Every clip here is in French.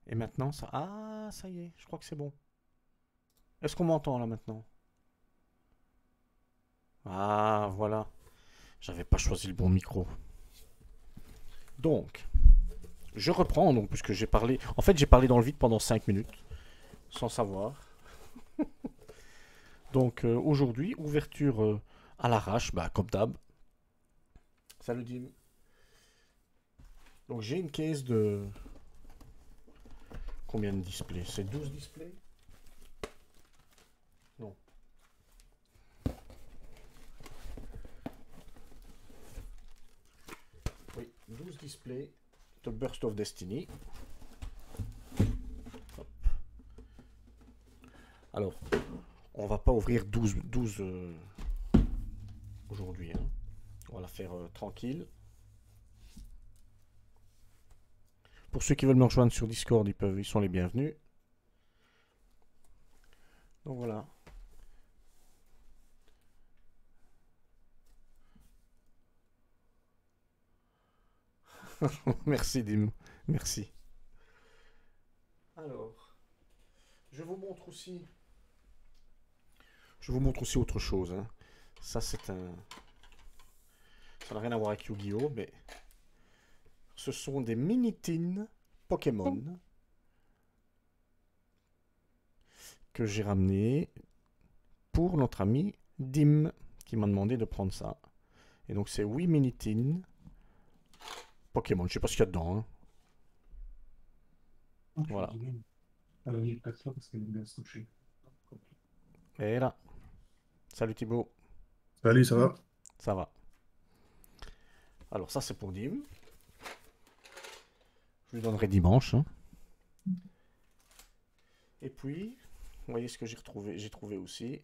Et maintenant, ça... Ah, ça y est, je crois que c'est bon. Est-ce qu'on m'entend là maintenant? Ah, voilà. J'avais pas choisi le bon micro. Donc, je reprends, donc, puisque j'ai parlé... En fait, j'ai parlé dans le vide pendant 5 minutes, sans savoir. Donc, aujourd'hui, ouverture à l'arrache, bah, comme d'hab. Salut Dim. Donc, j'ai une caisse de... Combien de displays? C'est 12 displays? Non. Oui, 12 displays de Burst of Destiny. Hop. Alors, on va pas ouvrir 12 aujourd'hui, hein. On va la faire tranquille. Pour ceux qui veulent me rejoindre sur Discord, ils sont les bienvenus. Donc voilà. Merci Dim. Merci. Alors, je vous montre aussi. Je vous montre aussi autre chose, hein. Ça c'est un. Ça n'a rien à voir avec Yu-Gi-Oh! Mais ce sont des mini-tins Pokémon que j'ai ramenés pour notre ami Dim qui m'a demandé de prendre ça. Et donc c'est 8 mini-tins Pokémon. Je sais pas ce qu'il y a dedans, hein. Voilà. Et là. Salut Thibaut. Salut, ça va? Ça va. Alors ça c'est pour Dim. Je lui donnerai dimanche, hein. Et puis, vous voyez ce que j'ai retrouvé. J'ai trouvé aussi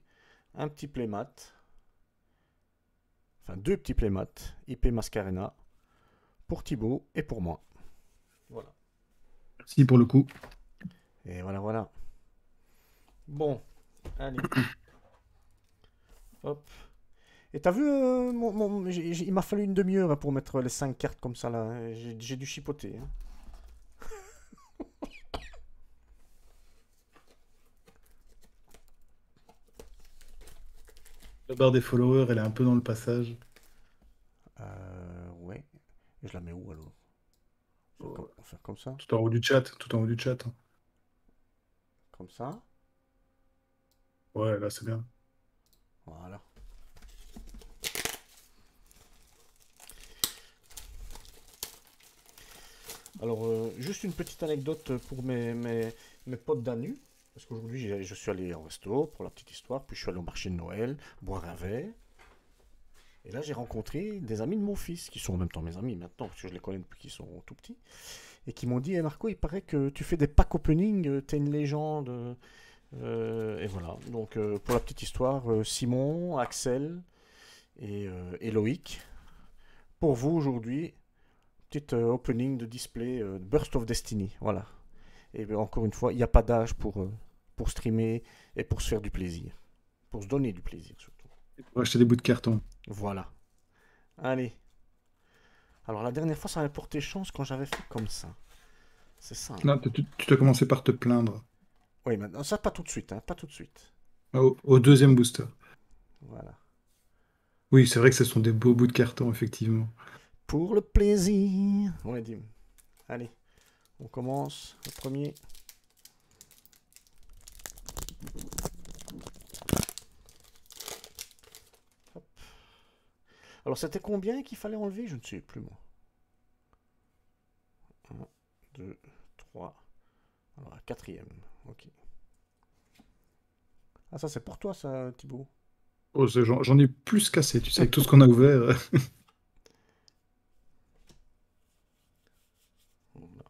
un petit playmat. Enfin deux petits playmats. IP Mascarena. Pour Thibaut et pour moi. Voilà. Merci pour le coup. Et voilà, voilà. Bon, allez. Hop. Et t'as vu, il m'a fallu une demi-heure pour mettre les 5 cartes comme ça là. J'ai dû chipoter, hein. La barre des followers, elle est un peu dans le passage. Ouais. Et je la mets où alors? On fait comme ça? Tout en haut du chat, tout en haut du chat. Comme ça? Ouais, là, c'est bien. Voilà. Alors, juste une petite anecdote pour mes potes d'Anu. Parce qu'aujourd'hui, je suis allé au resto pour la petite histoire. Puis je suis allé au marché de Noël, boire un verre. Et là, j'ai rencontré des amis de mon fils, qui sont en même temps mes amis maintenant, parce que je les connais depuis qu'ils sont tout petits. Et qui m'ont dit: Eh Marco, il paraît que tu fais des pack opening, t'es une légende. Et voilà. Donc, pour la petite histoire, Simon, Axel et Loïc, pour vous aujourd'hui, petite opening de display Burst of Destiny. Voilà. Et encore une fois, il n'y a pas d'âge pour streamer et pour se faire du plaisir. Pour se donner du plaisir surtout. Pour acheter des bouts de carton. Voilà. Allez. Alors la dernière fois, ça m'avait porté chance quand j'avais fait comme ça. C'est ça, hein. Non, tu dois commencer par te plaindre. Oui, maintenant, ça pas tout de suite, hein, pas tout de suite. Au deuxième booster. Voilà. Oui, c'est vrai que ce sont des beaux bouts de carton, effectivement. Pour le plaisir. Ouais, Dim. Allez, on commence. Le premier. Hop. Alors c'était combien qu'il fallait enlever? Je ne sais plus moi. Un, 2, 3. Alors la quatrième. Ok. Ah ça c'est pour toi ça, Thibaut. Oh, j'en ai plus cassé, tu sais, avec tout ce qu'on a ouvert.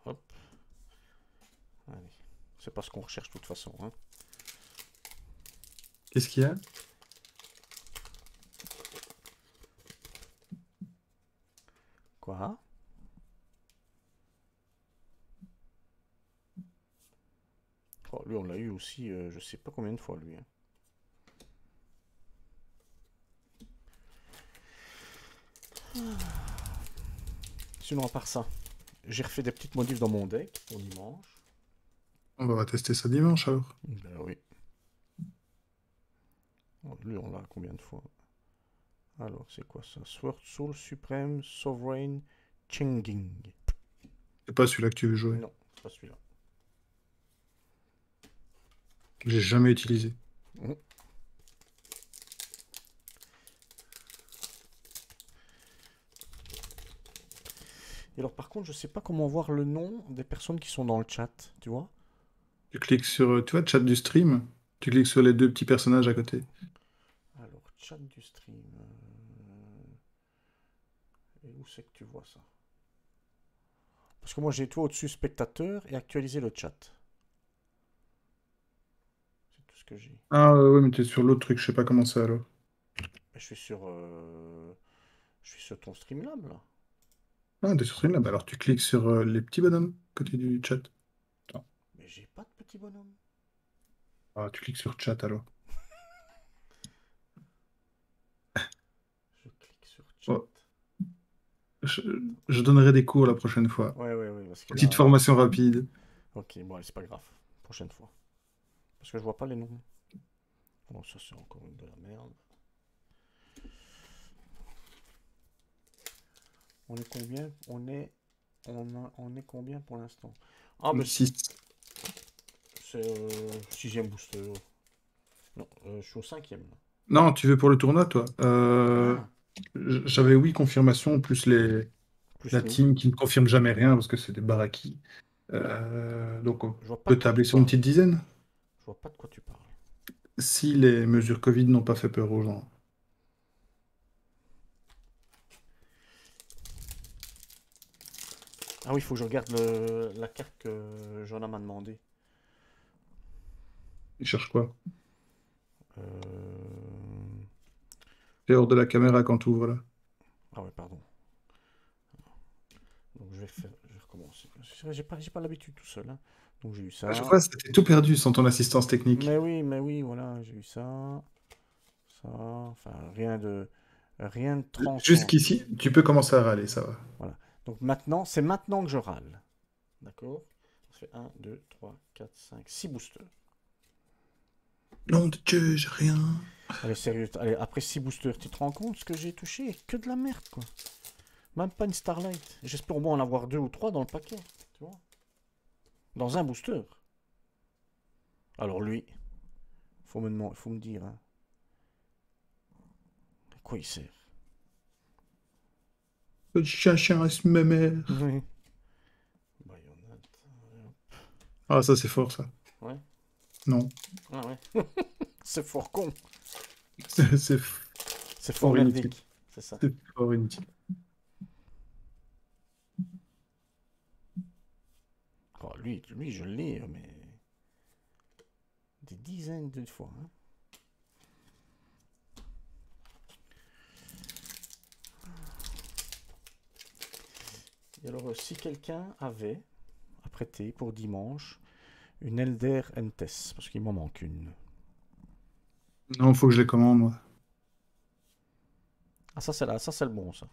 Hop. Allez. C'est pas ce qu'on recherche de toute façon, hein. Qu'est-ce qu'il y a? Quoi? Oh, lui on l'a eu aussi, je sais pas combien de fois lui, hein. Sinon à part ça, j'ai refait des petites modifs dans mon deck pour dimanche. On va tester ça dimanche alors. Ben oui. Lui, on l'a combien de fois? Alors, c'est quoi ça? Sword Soul Supreme Sovereign Changing. C'est pas celui-là que tu veux jouer. Non, c'est pas celui-là. J'ai jamais utilisé. Mhm. Et alors, par contre, je sais pas comment voir le nom des personnes qui sont dans le chat, tu vois? Tu cliques sur, tu vois, chat du stream. Tu cliques sur les deux petits personnages à côté. Alors, chat du stream. Et où c'est que tu vois ça? Parce que moi, j'ai tout au-dessus spectateur et actualiser le chat. C'est tout ce que j'ai. Ah ouais, mais t'es sur l'autre truc, je sais pas comment c'est alors. Ben, je suis sur ton Streamlab, là. Ah, t'es sur stream là. Bah alors tu cliques sur les petits bonhommes côté du chat. Attends. Mais j'ai pas de petit bonhomme. Ah, tu cliques sur chat alors. Je clique sur chat. Oh, je, je donnerai des cours la prochaine fois. Ouais, ouais, ouais, parce que Petite là. formation rapide. Ok, bon, allez, c'est pas grave. Prochaine fois. Parce que je vois pas les noms. Bon, ça, c'est encore de la merde. On est combien? On est combien pour l'instant? Ah, Le ben, 6. c'est sixième booster. Non, je suis au cinquième, là. Non, tu veux pour le tournoi, toi? Ah, J'avais oui, confirmation, plus plus la nous. team qui ne confirme jamais rien parce que c'est des baraki. Donc on Je vois pas de peut quoi tu tabler sur une parles. petite dizaine. Je vois pas de quoi tu parles. Si les mesures Covid n'ont pas fait peur aux gens. Ah oui, il faut que je regarde la carte que Joanna m'a demandé. Ils cherchent quoi? Euh, T'es hors de la caméra quand tu ouvres là. Ah ouais, pardon. Donc je vais recommencer. J'ai pas l'habitude tout seul, hein. Donc j'ai eu Ah, je ça. vois, c'était tout perdu sans ton assistance technique. Mais oui, voilà, j'ai eu ça, ça. Enfin, rien de tranchant. Jusqu'ici, tu peux commencer à râler, ça va. Voilà. Donc maintenant, c'est maintenant que je râle. D'accord? Ça fait un, 2, 3, 4, 5, 6 boosters. Nom de Dieu, j'ai rien. Allez, sérieux, allez, après 6 boosters, tu te rends compte ce que j'ai touché? Que de la merde, quoi. Même pas une Starlight. J'espère au moins en avoir 2 ou 3 dans le paquet. Tu vois? Dans un booster. Alors lui, faut me dire, hein, à quoi il sert? Le chien reste ma mère. Oui. Bayonetta. Ah, ça, c'est fort, ça. Ouais. Non. Ah ouais. C'est fort con. C'est C'est fort fort inutile. merdique. C'est ça. C'est fort inutile. Oh, lui, je l'ai, mais des dizaines de fois, hein. Et alors, si quelqu'un avait à prêter pour dimanche une Elder Entes, parce qu'il m'en manque une. Non, faut que je les commande, moi. Ah, ça c'est le bon, ça.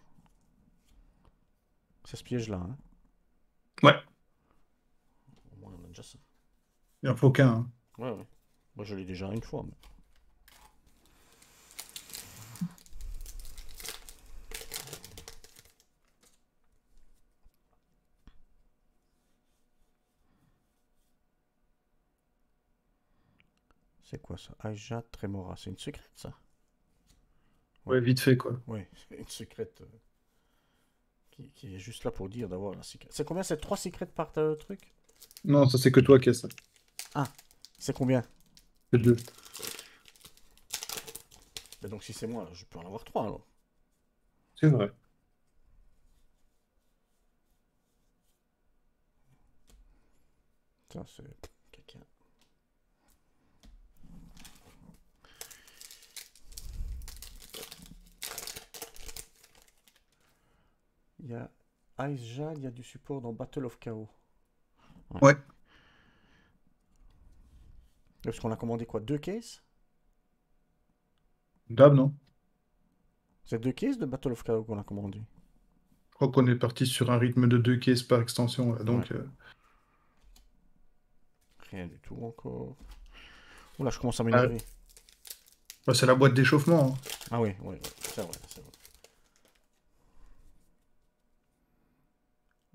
C'est ce piège-là, hein. Ouais, Au moins, on a déjà ça. il en faut qu'un, hein. Ouais, ouais. Moi, je l'ai déjà une fois, mais... C'est quoi ça? Aja Tremora. C'est une secrète, ça? Ouais. Ouais, vite fait, quoi. Ouais, c'est une secrète qui est juste là pour dire d'avoir la secrète. C'est combien? C'est 3 secrètes par truc? Non, ça, c'est que toi qui as ça. Ah, c'est combien? C'est deux. Ben donc si c'est moi, je peux en avoir 3 alors. C'est vrai. Ça, c'est quelqu'un. Il y a Aisha, il y a du support dans Battle of Chaos. Ouais. Ouais. Parce qu'on a commandé quoi? 2 cases? Dab, non? C'est 2 cases de Battle of Chaos qu'on a commandé. Je crois qu'on est parti sur un rythme de deux caisses par extension, là, Ouais. donc... Rien du tout encore. Oula, je commence à Ah, m'énerver. bah, c'est la boîte d'échauffement, hein. Ah oui, oui, oui, c'est vrai, c'est vrai.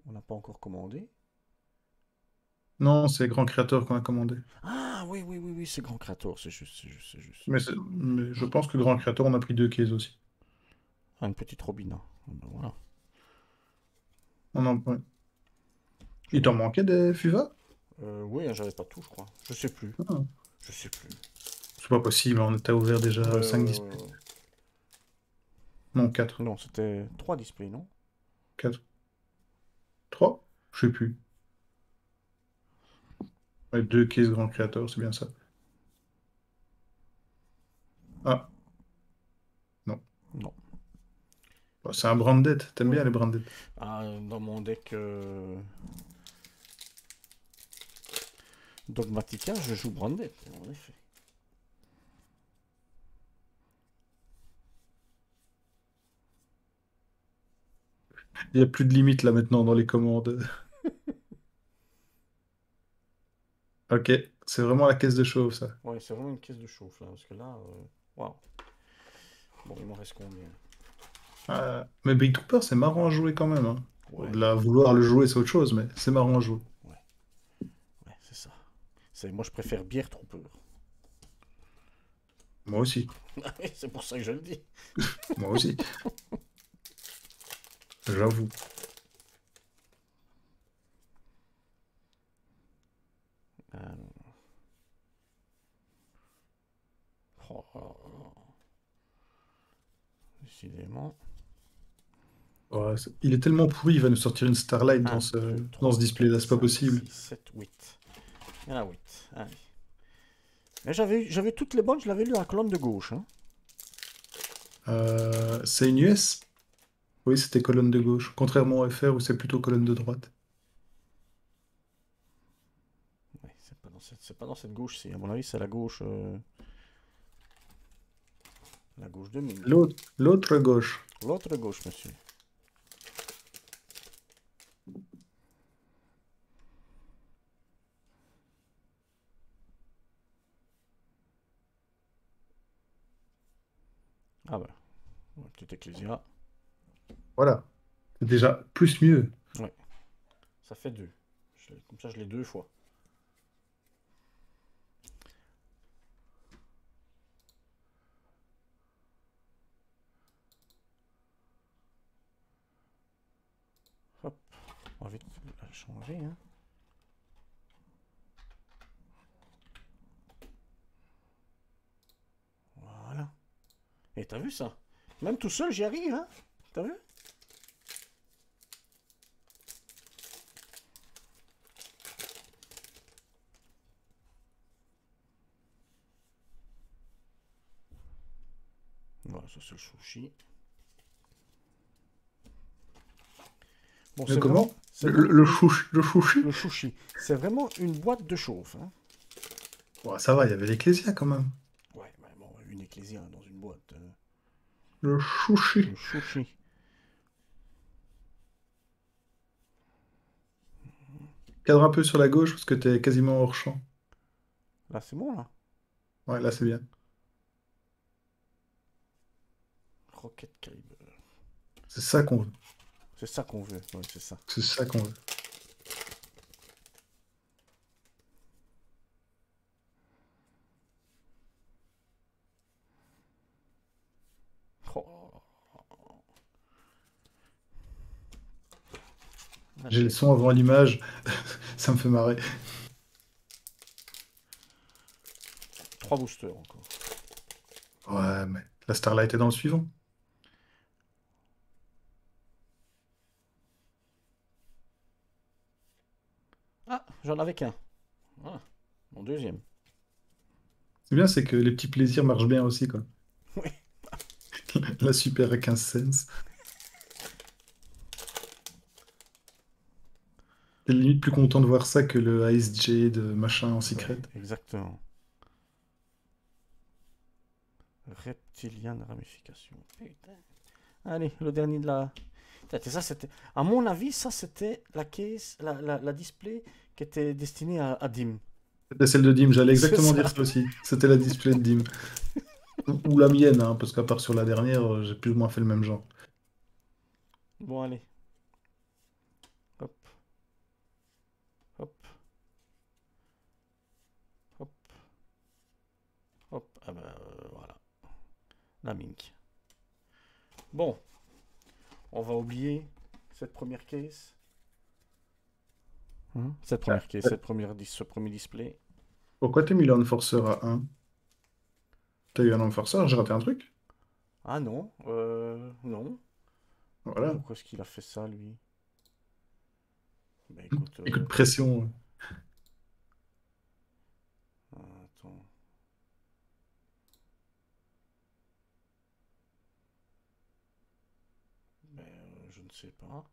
On n'a pas encore commandé. Non, c'est Grand Créateur qu'on a commandé. Ah oui, oui, oui, oui, c'est Grand Créateur, c'est juste, c'est juste, c'est juste. Mais je pense que Grand Créateur, on a pris 2 cases aussi. Ah, une petite robine. Ah, ben voilà. Ouais. Je Il vais t'en voir. manquait des FUVA? Oui, hein, j'avais pas tout, je crois. Je sais plus. Ah, Je sais plus. c'est pas possible, on était ouvert déjà Ouais, 5 ouais, displays. ouais, ouais. Non, 4. Non, c'était 3 displays, non? 4. 3? Je sais plus. Ouais, 2 cases Grand Créateur, c'est bien ça. Ah, non. Non. Bah, c'est un branded. T'aimes bien les branded? Ah, dans mon deck Dogmatica, je joue Branded, en effet. Il n'y a plus de limite là maintenant dans les commandes. Ok, c'est vraiment la caisse de chauve ça. Ouais, c'est vraiment une caisse de chauffe, là, parce que là, waouh. Bon, il m'en reste combien? Mais Big Trooper, c'est marrant à jouer quand même, hein. Ouais, Au-delà, vouloir le jouer, c'est autre chose, mais c'est marrant à jouer. ouais, ouais, c'est ça. Moi, je préfère Bière Trooper. Moi aussi. Ah oui, c'est pour ça que je le dis. Moi aussi. J'avoue. Euh, oh, oh, oh. Décidément. Ouais, il est tellement pourri, il va nous sortir une Starlight dans 1, ce, 2, dans 3, ce 4, display-là, c'est pas 5, possible. 6, 7, 8. Il y en a 8. Allez. Mais j'avais toutes les bonnes, je l'avais lu à la colonne de gauche. Hein. C'est une US? Oui, c'était colonne de gauche. Contrairement au FR où c'est plutôt colonne de droite. Ouais, c'est pas dans cette gauche-ci. À mon avis, c'est la gauche de Ming. L'autre gauche. L'autre gauche, monsieur. Ah ben, ouais, petite ecclésia. Voilà. C'est déjà plus mieux. Ouais, ça fait 2. Comme ça, je l'ai 2 fois. Hop, on va vite la changer. Hein. Voilà. Et t'as vu ça? Même tout seul, j'y arrive, hein? T'as vu? Voilà, ça c'est le sushi. Bon, c'est vraiment, Comment? c'est vraiment Le chouchi? le sushi. C'est vraiment une boîte de chauffe. Hein. Ouais, ça va, il y avait l'Ecclésia quand même. Ouais, mais bon, une ecclésia dans une boîte. Le chouchi. Le sushi. Cadre un peu sur la gauche parce que t'es quasiment hors champ. Là, c'est bon, là. Ouais, là c'est bien. Rocket Caliber. C'est ça qu'on veut. C'est ça qu'on veut. Ouais, c'est ça. C'est ça qu'on veut. Oh. J'ai le son avant l'image. Ça me fait marrer. 3 boosters encore. Ouais, mais la Starlight est dans le suivant. Ah, j'en avais qu'un. Voilà. Mon deuxième. C'est bien, c'est que les petits plaisirs marchent bien aussi, quoi. Oui. La super à 15 cents. T'es limite plus content de voir ça que le ASJ de machin en Ouais, secret. exactement. Reptilian ramification. Putain. Allez, le dernier de la. Putain, ça, c'était. À mon avis, ça, c'était la case, la display qui était destinée à Dim. C'était celle de Dim, j'allais C'est exactement dire ça. ça aussi. C'était la display de Dim. Ou la mienne, hein, parce qu'à part sur la dernière, j'ai plus ou moins fait le même genre. Bon, allez. Hop, hop, hop, hop. Ah ben, voilà. La mink. Bon, on va oublier cette première case. Cette Ah, première case, ce premier display. pourquoi t'as mis l'Enforcer à 1? T'as eu un Enforcer, j'ai raté un truc? Ah non, non. Voilà. Pourquoi est-ce qu'il a fait ça, lui? Ben écoute, Écoute, pression. attends. Ben, je ne sais pas.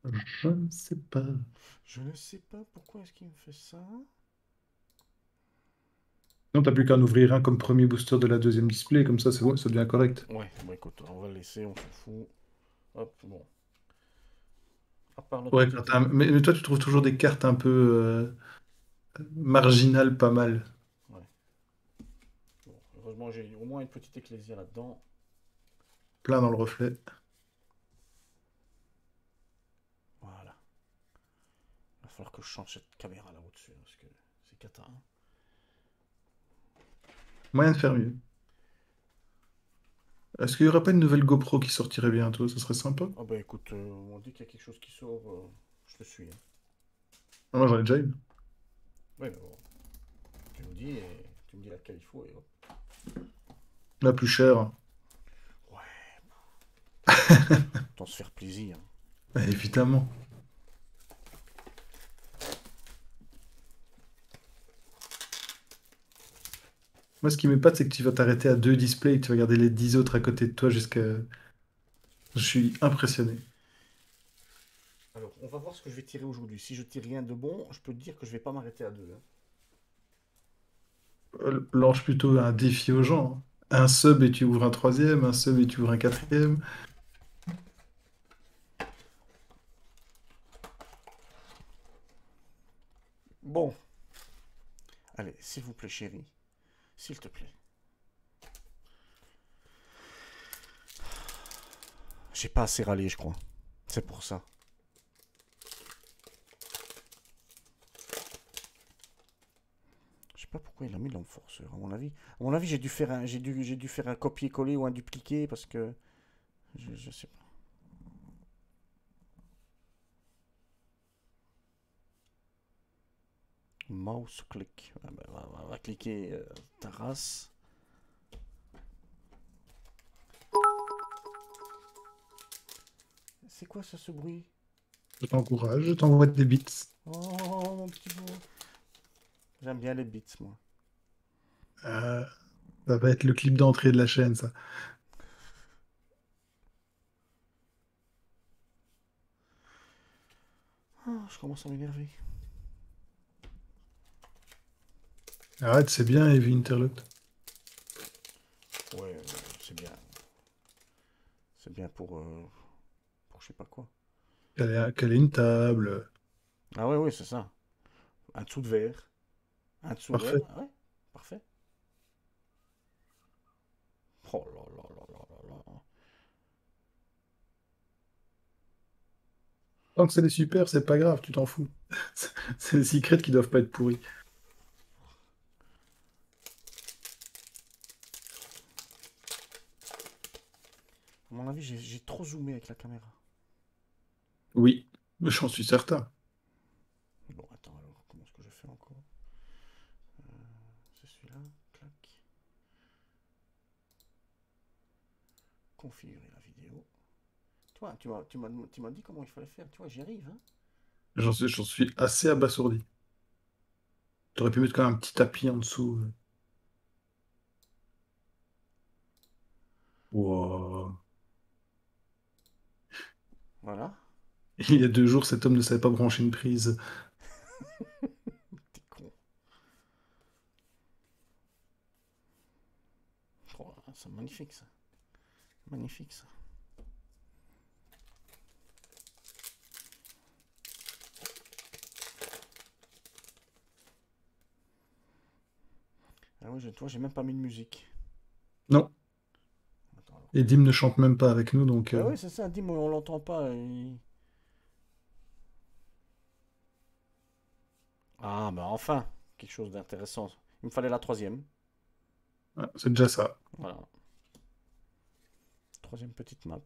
Je ne sais pas. Je ne sais pas pourquoi est-ce qu'il me fait ça. Non, t'as plus qu'à en ouvrir un comme premier booster de la deuxième display, comme ça, c'est bon, ça devient correct. Ouais, bon écoute, on va le laisser, on s'en fout. Hop, bon. À part notre Ouais, petite... mais toi, tu trouves toujours des cartes un peu marginales, pas mal. Ouais. Bon, heureusement, j'ai au moins une petite ecclésia là-dedans. Plein dans le reflet. Voilà. Il va falloir que je change cette caméra là au-dessus, parce que c'est cata, hein. Moyen de faire mieux. Est-ce qu'il n'y aurait pas une nouvelle GoPro qui sortirait bientôt? Ça serait sympa. Ah bah écoute, on dit qu'il y a quelque chose qui sort, je te suis, hein. Ah, moi, j'en ai déjà une. Ouais, mais bon, tu me dis, et tu me dis laquelle il faut, et hop. La plus chère. Ouais, autant se faire plaisir. Bah, évidemment. Moi, ce qui m'épate, c'est que tu vas t'arrêter à deux displays et que tu vas garder les 10 autres à côté de toi jusqu'à... Je suis impressionné. Alors, on va voir ce que je vais tirer aujourd'hui. Si je tire rien de bon, je peux te dire que je vais pas m'arrêter à deux, hein. Lance plutôt un défi aux gens, hein. Un sub et tu ouvres un troisième, un sub et tu ouvres un quatrième. Bon, allez, s'il vous plaît, chérie. S'il te plaît. J'ai pas assez râlé, je crois. C'est pour ça. Je sais pas pourquoi il a mis l'enforceur. À mon avis, j'ai dû faire un copier-coller ou un dupliquer parce que je sais pas. Mouse click. Ah ben, va cliquer ta race. C'est quoi ça, ce bruit? Je t'encourage, je t'envoie des bits. Oh, mon petit bout. J'aime bien les beats, moi. Euh, Ça va être le clip d'entrée de la chaîne, ça. Oh, je commence à m'énerver. Arrête, c'est bien, Heavy Interlocked. Ouais, c'est bien. C'est bien pour je sais pas quoi. Qu'elle ait une table. Ah ouais, ouais, c'est ça. Un dessous de verre. Un dessous, ouais, Parfait. ouais, parfait. Oh là là là là là là. Tant que c'est des super, c'est pas grave, tu t'en fous. C'est les secrets qui doivent pas être pourris. À mon avis, j'ai trop zoomé avec la caméra. Oui, mais j'en suis certain. Bon, attends, alors, comment est-ce que je fais encore? C'est celui-là, clac. Configurer la vidéo. Toi, tu m'as dit comment il fallait faire. Tu vois, j'y arrive, hein. J'en suis assez abasourdi. T'aurais pu mettre quand même un petit tapis en dessous. Wow. Voilà. Il y a 2 jours, cet homme ne savait pas brancher une prise. T'es con. Oh, c'est magnifique, ça. Magnifique, ça. ouais, toi, j'ai même pas mis de musique. Non. Attends, alors. Et Dim ne chante même pas avec nous, donc... Bah oui, c'est ça, dis-moi, on l'entend pas. Ah, bah enfin, quelque chose d'intéressant. Il me fallait la troisième. ouais, c'est déjà ça. Voilà, troisième petite map.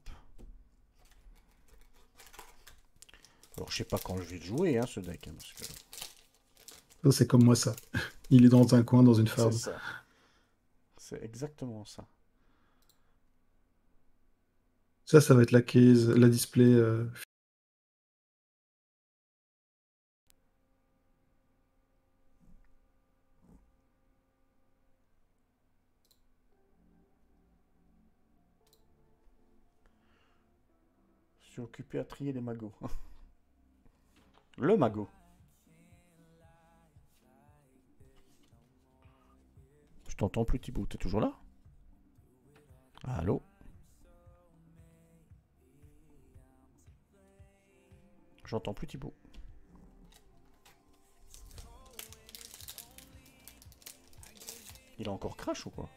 Alors, je sais pas quand je vais le jouer, hein, ce deck, hein, parce que Ça, c'est comme moi, ça. Il est dans un coin, dans une c'est farde. ça. C'est exactement ça. Ça va être la case, la display. Je suis occupé à trier les magots. Le magot. Je t'entends plus, Thibaut. T'es toujours là? Allô? J'entends plus Thibaut. Il a encore crash ou quoi?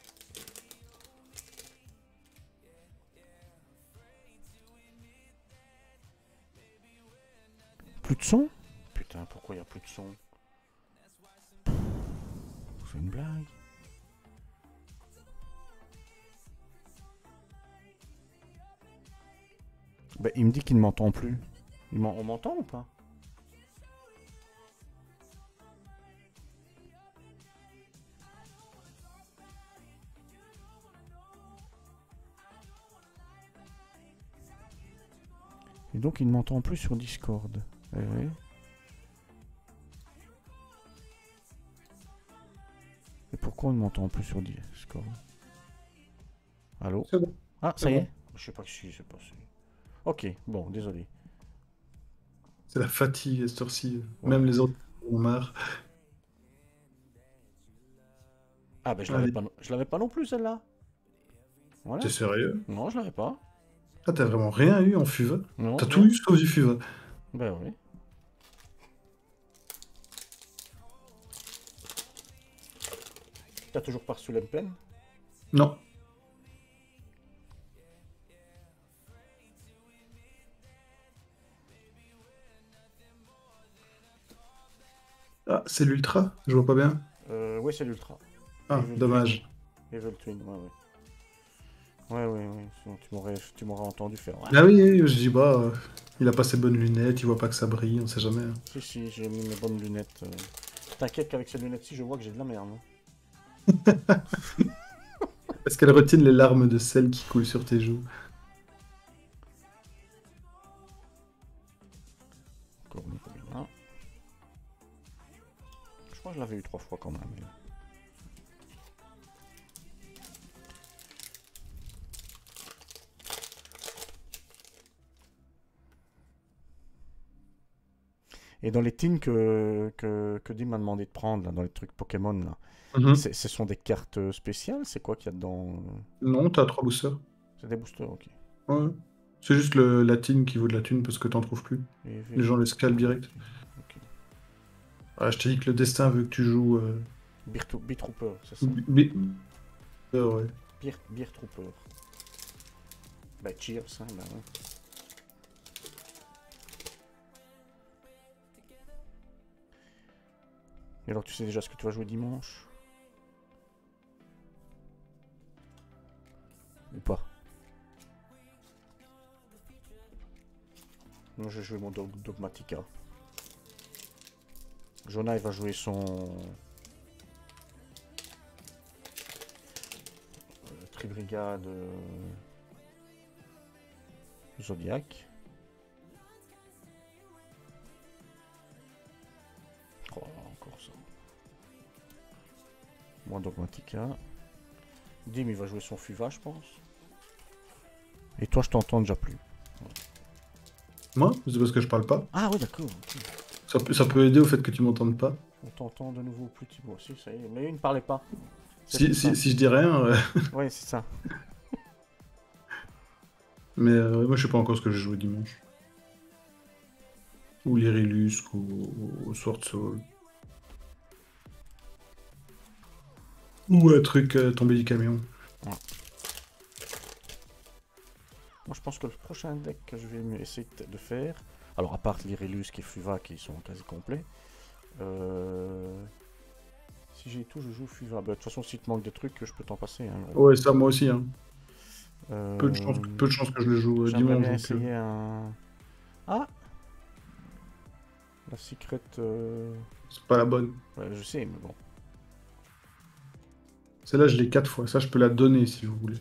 Plus de son? Putain, pourquoi il y a plus de son? C'est une blague. Bah, il me dit qu'il ne m'entend plus. On m'entend ou pas? Et donc il ne m'entend plus sur Discord. Eh oui. Et pourquoi on ne m'entend plus sur Discord? Allô? C'est bon, Ah, c'est ça y bon. est? Je sais pas ce qui s'est passé. Ok, bon, désolé. C'est la fatigue à cette heure-ci. Ouais. Même les autres en ont marre. Ah, ben Allez, je l'avais pas non plus celle-là. t'es Voilà. sérieux? Non, je l'avais pas. Ah, t'as vraiment rien eu en FUVA? Non, T'as tout rien. eu sauf du FUVA. Ben oui. T'as toujours pas reçu l'Empen? Non. Ah, c'est l'Ultra? Je vois pas bien. Ouais, c'est l'Ultra. Ah, Evil Twin. dommage. Evil Twin, ouais, ouais. Ouais, ouais, ouais. Sinon, tu m'aurais entendu faire. Ouais. Ah oui, oui, je dis, bah, il a pas ses bonnes lunettes, il voit pas que ça brille, on sait jamais, hein. Si, si, j'ai mis mes bonnes lunettes. T'inquiète qu'avec ces lunettes-ci, je vois que j'ai de la merde, hein. Est-ce qu'elles retiennent les larmes de sel qui coulent sur tes joues? Encore une combien? Je crois que je l'avais eu 3 fois quand même. Et dans les teams que Dim m'a demandé de prendre, là, dans les trucs Pokémon, là, Mhm. ce sont des cartes spéciales? C'est quoi qu'il y a dedans? Non, t'as 3 boosters. C'est des boosters, ok. Ouais. C'est juste la thune qui vaut de la thune parce que t'en trouves plus. Les gens les scalent direct. Ok. Ah, je t'ai dit que le destin veut que tu joues. Beer Trooper, c'est ça. Ouais. Beer Trooper. Bah, cheers, hein, bah ouais. Et alors, tu sais déjà ce que tu vas jouer dimanche? Ou pas? Moi, je vais jouer mon Dogmatica. Jonah, il va jouer son Tribrigade Zodiac. Oh, encore ça. Moi, Dogmatica. Dim, il va jouer son Fuva, je pense. Et toi, je t'entends déjà plus. Moi, c'est parce que je parle pas. Ah, oui, d'accord. Ok. Ça peut aider au fait que tu m'entendes pas. On t'entend de nouveau plus, Thibaut. Si, ça y est. Mais il ne parlait pas. C'est Si, pour ça. si je dis rien, Ouais, c'est ça. mais moi je sais pas encore ce que je joue dimanche. Ou l'Irilusque ou Sword Soul. Ou un truc tombé du camion. Ouais. Moi, je pense que le prochain deck que je vais essayer de faire, alors à part l'Irelius et Fuva qui sont quasi complets, si j'ai tout, je joue Fuva. Bah, de toute façon, si te manque des trucs, je peux t'en passer, hein, gros. Ouais, ça, moi aussi, hein. Euh, Peu de chance que je le joue J'aimerais dimanche, bien donc... essayer un... Ah, la secret... c'est pas la bonne. Ouais, je sais, mais bon. Celle-là, je l'ai 4 fois. Ça, je peux la donner, si vous voulez.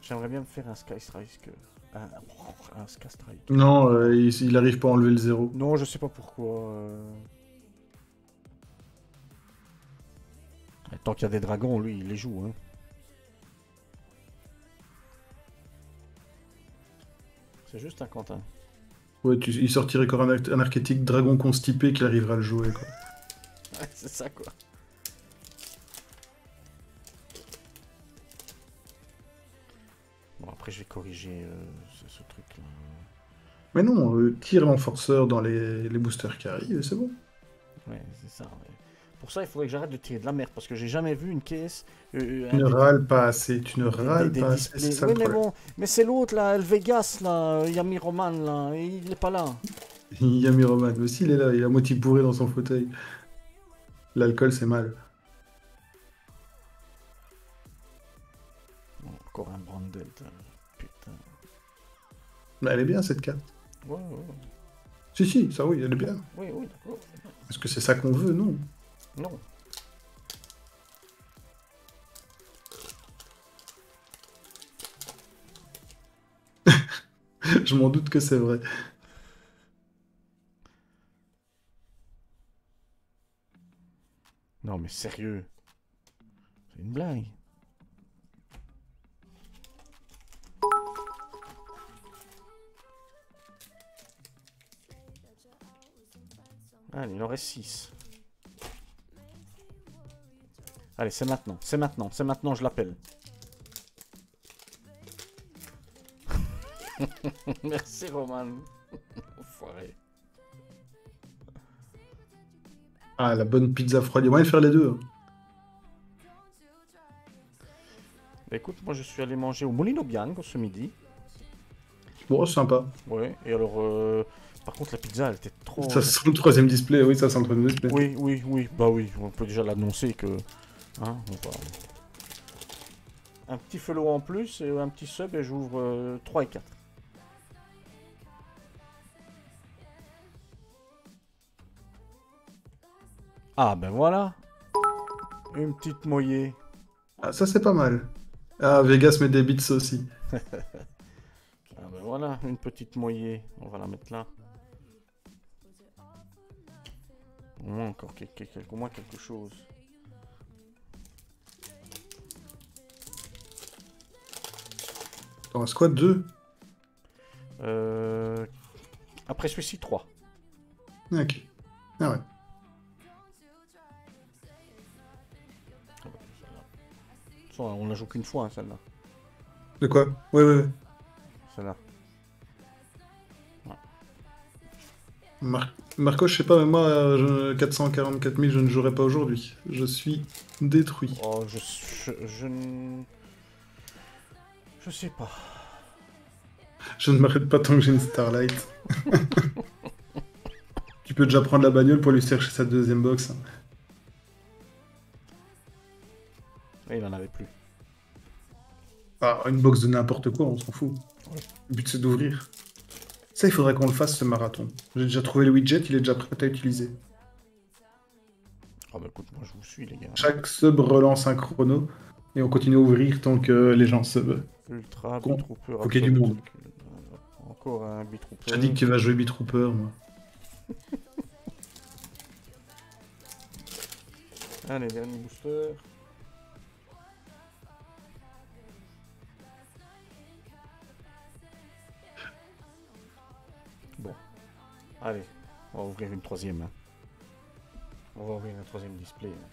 J'aimerais bien me faire un Sky Striker. Un Sky Striker. Non, il arrive pas à enlever le zéro. Non, je sais pas pourquoi. Tant qu'il y a des dragons, lui, il les joue. Hein. C'est juste un Quentin. Ouais, il sortirait encore un archétype dragon constipé qu'il arrivera à le jouer, quoi. Ouais, c'est ça, quoi. Bon, après, je vais corriger ce truc-là. Mais non, tire l'enforceur dans les boosters qui arrivent, et c'est bon. Ouais, c'est ça. Ouais. Pour ça, il faudrait que j'arrête de tirer de la merde, parce que j'ai jamais vu une caisse, Tu ne râles pas assez, tu ne des, râles des pas assez, c'est displays. ça Oui, le mais problème. bon, mais c'est l'autre, là, le Vegas, là, Yami Roman, là, il est pas là. Yami Roman aussi, il est là, il est à moitié bourré dans son fauteuil. L'alcool, c'est mal. Bon, encore un Branded, putain. Mais elle est bien, cette carte. Ouais, ouais, Si, si, ça oui, elle est bien. oui, oui, d'accord. Est-ce que c'est ça qu'on veut? Non. Non. Je m'en doute que c'est vrai. Non, mais sérieux. C'est une blague. Allez, il en reste 6. Allez, c'est maintenant, c'est maintenant, c'est maintenant, je l'appelle. Merci, Roman. Enfoiré. Ah, la bonne pizza froide. Il y a moyen de faire les deux, hein. Bah, écoute, moi je suis allé manger au Molino Bianco ce midi. Bon, sympa. Ouais, et alors, par contre, la pizza, elle était trop. Ça sent le troisième display, oui, ça sent le troisième display. Oui, oui, oui, bah oui, on peut déjà l'annoncer que. Hein, on va... Un petit fellow en plus et un petit sub et j'ouvre 3 et 4. Ah ben voilà, une petite moyée. Ah, ça, c'est pas mal. Ah, Vegas met des bits aussi. Ah ben voilà, une petite moyée. On va la mettre là. Au moins encore au moins quelque chose. Attends, squad 2. Euh... Après celui-ci, 3. Ok. Ah ouais. On la joue qu'une fois, hein, celle-là. De quoi? Ouais, ouais, ouais. Celle-là. Marco, je sais pas, mais moi, 444 000, je ne jouerai pas aujourd'hui. Je suis détruit. Oh, je sais pas. Je ne m'arrête pas tant que j'ai une Starlight. Tu peux déjà prendre la bagnole pour lui chercher sa deuxième box, hein. Et il en avait plus. Ah, une box de n'importe quoi, on s'en fout. Ouais. Le but, c'est d'ouvrir. Ça, il faudrait qu'on le fasse, ce marathon. J'ai déjà trouvé le widget, il est déjà prêt à utiliser. Oh bah écoute, moi je vous suis les gars. Chaque sub relance un chrono, et on continue à ouvrir tant que les gens sub. Ultra, Con. Bitrooper, Faut qu'il y ait du monde. Encore un J'ai Bitrooper. dit que tu vas jouer Beatrooper, moi. Allez, dernier booster. Bon. Allez, on va ouvrir une troisième. Hein. On va ouvrir un troisième display. Hein.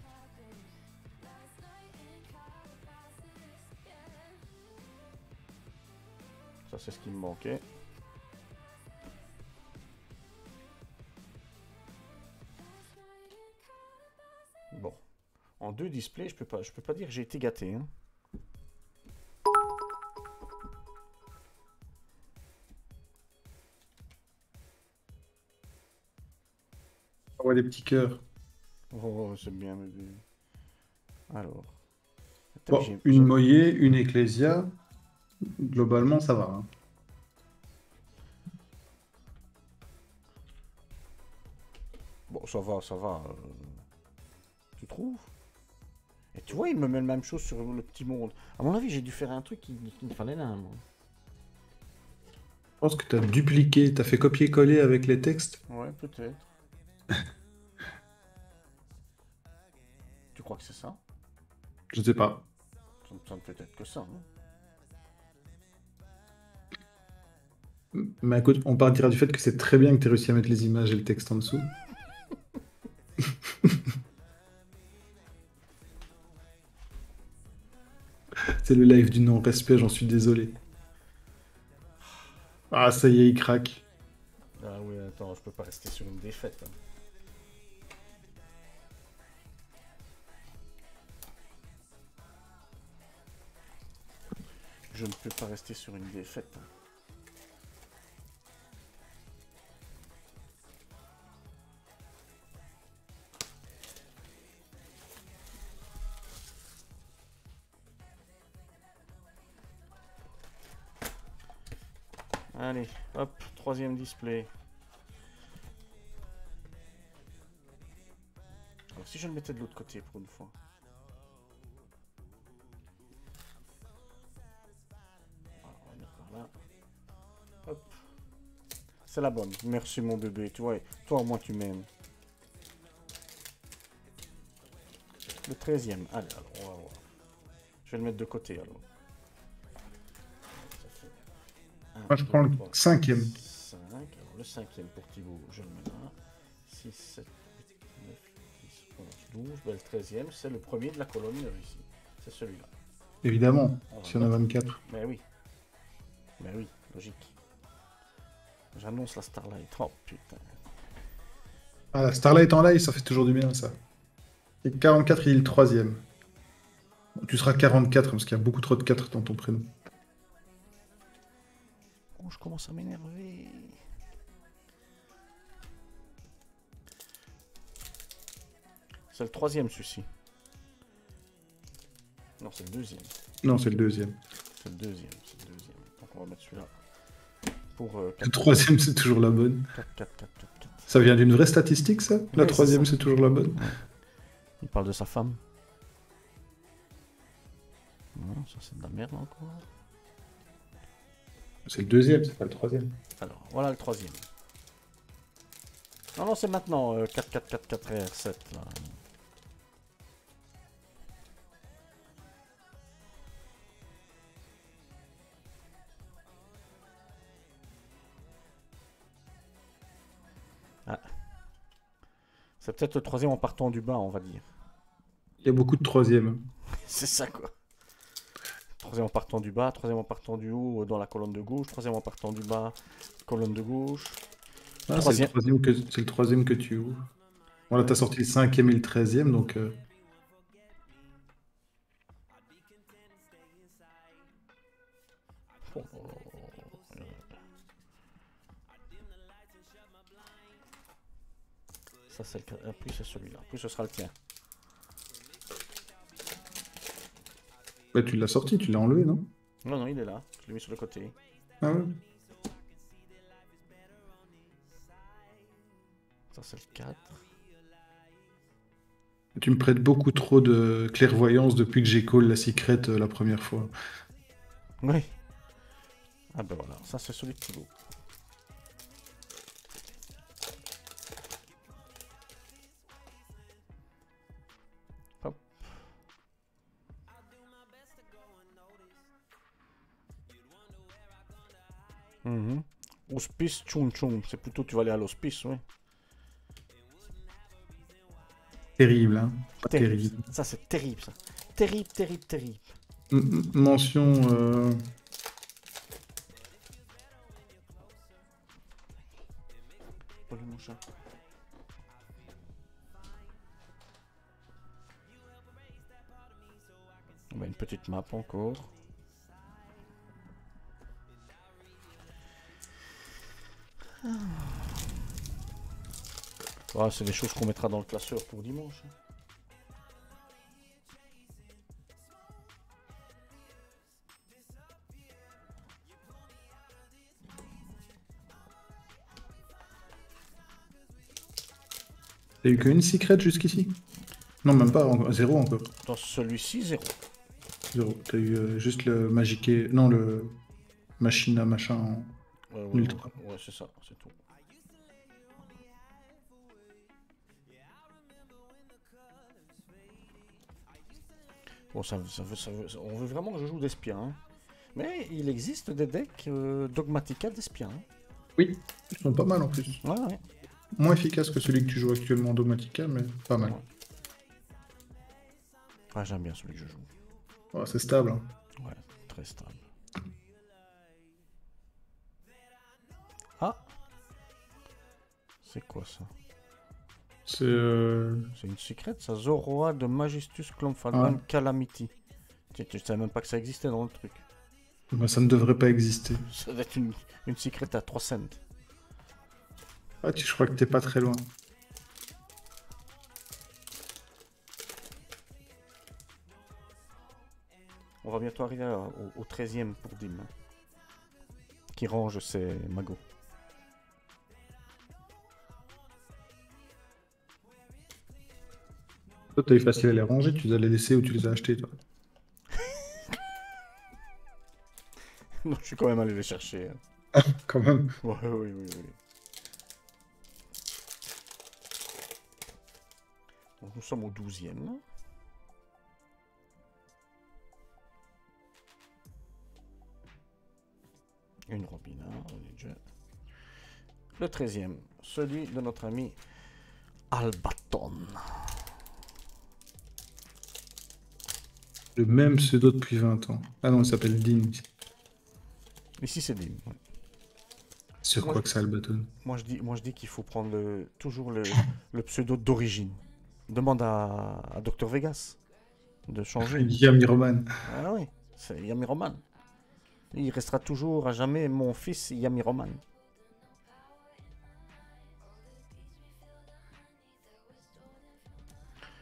Ça, c'est ce qui me manquait. En 2 displays, je peux pas dire que j'ai été gâté. Hein. On voit des petits cœurs. Oh, c'est bien, bébé. Alors. T'as vu, Bon, une Moyé, une Ecclesia, globalement, ça va. Hein. Bon, ça va, ça va. Tu trouves? Et tu vois, il me met la même chose sur le petit monde. À mon avis, j'ai dû faire un truc qui me fallait là, moi. Je pense que tu as dupliqué, tu as fait copier-coller avec les textes. Ouais, peut-être. Tu crois que c'est ça? Je ne sais pas. Ça ne peut être que ça. Hein. Mais écoute, on partira du fait que c'est très bien que tu aies réussi à mettre les images et le texte en dessous. C'est le live du non-respect, j'en suis désolé. Ah, ça y est, il craque. Ah oui, attends, je peux pas rester sur une défaite. Hein. Je ne peux pas rester sur une défaite. Hein. Allez, hop, troisième display. Alors si je le mettais de l'autre côté pour une fois. Alors, on va mettre par là. Hop. C'est la bonne. Merci mon bébé. Tu vois, toi au moins tu m'aimes. Le 13e. Allez, alors on va voir. Je vais le mettre de côté alors. Ça fait 1, Moi, je 2, prends le 3, cinquième. 5. Alors le 5e pour Thibaut, je le mets là. 6, 7, 8, 9, 10, 11, 12. Ben, le 13e, c'est le premier de la colonne ici. C'est celui-là. Évidemment, On va si on a mettre. 24. Mais oui. Mais oui, logique. J'annonce la Starlight. Oh putain. Ah, la Starlight en live, ça fait toujours du bien, ça. Et 44, il est le troisième. Bon, tu seras 44, parce qu'il y a beaucoup trop de 4 dans ton prénom. Oh, je commence à m'énerver. C'est le 3e celui-ci. Non, c'est le 2e. Non, c'est le deuxième. C'est le 2e. C'est le 2e. Donc on va mettre celui-là. Pour Le 4, troisième, c'est toujours la bonne. 4, 4, 4, 4, 4. Ça vient d'une vraie statistique, ça? La Ouais, troisième, ça. c'est toujours la bonne? Ouais. Il parle de sa femme. Non, ça c'est de la merde encore. C'est le deuxième, c'est pas le troisième. Alors, voilà le 3e. Non, non, c'est maintenant 4, 4, 4, 4, R7 là. Ah. C'est peut-être le 3e en partant du bas, on va dire. Il y a beaucoup de troisièmes. C'est ça quoi. 3e en partant du bas, 3e en partant du haut dans la colonne de gauche, 3e en partant du bas, colonne de gauche. Ah, Troisième. c'est le troisième que tu ouvres. Voilà, t'as sorti le cinquième et le 13e, donc... Oh. Ça c'est le... Puis c'est celui-là. Puis ce sera le tien. Bah, tu l'as sorti, tu l'as enlevé, non? Non, non, il est là. Je l'ai mis sur le côté. Ah ouais? Ça c'est le 4. Tu me prêtes beaucoup trop de clairvoyance depuis que j'ai call la secrète la première fois. Oui. Ah ben voilà, ça c'est celui de Thibaut. Hop. Hospice Chun Chun. C'est plutôt tu vas aller à l'hospice, oui. Terrible, hein? Pas Terrible. terrible. Ça c'est terrible ça. Terrible, terrible, terrible. Mention... Salut mon chat. Bah, une petite map encore. Ah, c'est des choses qu'on mettra dans le classeur pour dimanche. T'as eu qu'une secret jusqu'ici? Non, même pas, zéro encore. Dans celui-ci, 0. Zéro. T'as eu juste le magiqué. Non, le machine à machin en ultra. Ouais, c'est ça, c'est tout. Bon, on veut vraiment que je joue d'Espia. Hein. Mais il existe des decks Dogmatica d'Espia. Hein. Oui, ils sont pas mal en plus. Ouais, ouais. Moins efficace que celui que tu joues actuellement en Dogmatica, mais pas mal. Ouais. Ah, j'aime bien celui que je joue. Oh, c'est stable. Hein. Ouais, très stable. Ah! C'est quoi ça? C'est C'est une secrète, ça. Zoroa de Majestus Clomfalman Calamity. Tu savais même pas que ça existait dans le truc. Bah, ça ne devrait pas exister. Ça doit être une secrète à 3 cents. Ah, je crois que t'es pas très loin. On va bientôt arriver au 13e pour Dim. Hein, qui range ses magots. Toi, t'as eu facile à les ranger, tu les as laissés ou tu les as achetés, toi. Non, je suis quand même allé les chercher. Hein. Quand même. Ouais, oui, oui, oui. Donc, nous sommes au 12e. Une Robina, on est déjà. Le 13e, celui de notre ami Albaton. Le même pseudo depuis 20 ans. Ah non, il s'appelle Dean. Ici, c'est Dim. Ouais. Sur Moi, quoi que ça, le bâton? Moi, je dis qu'il faut prendre toujours le pseudo d'origine. Demande à Dr Vegas de changer. Yami Roman. Ah oui, c'est Yami Roman. Il restera toujours à jamais mon fils Yami Roman.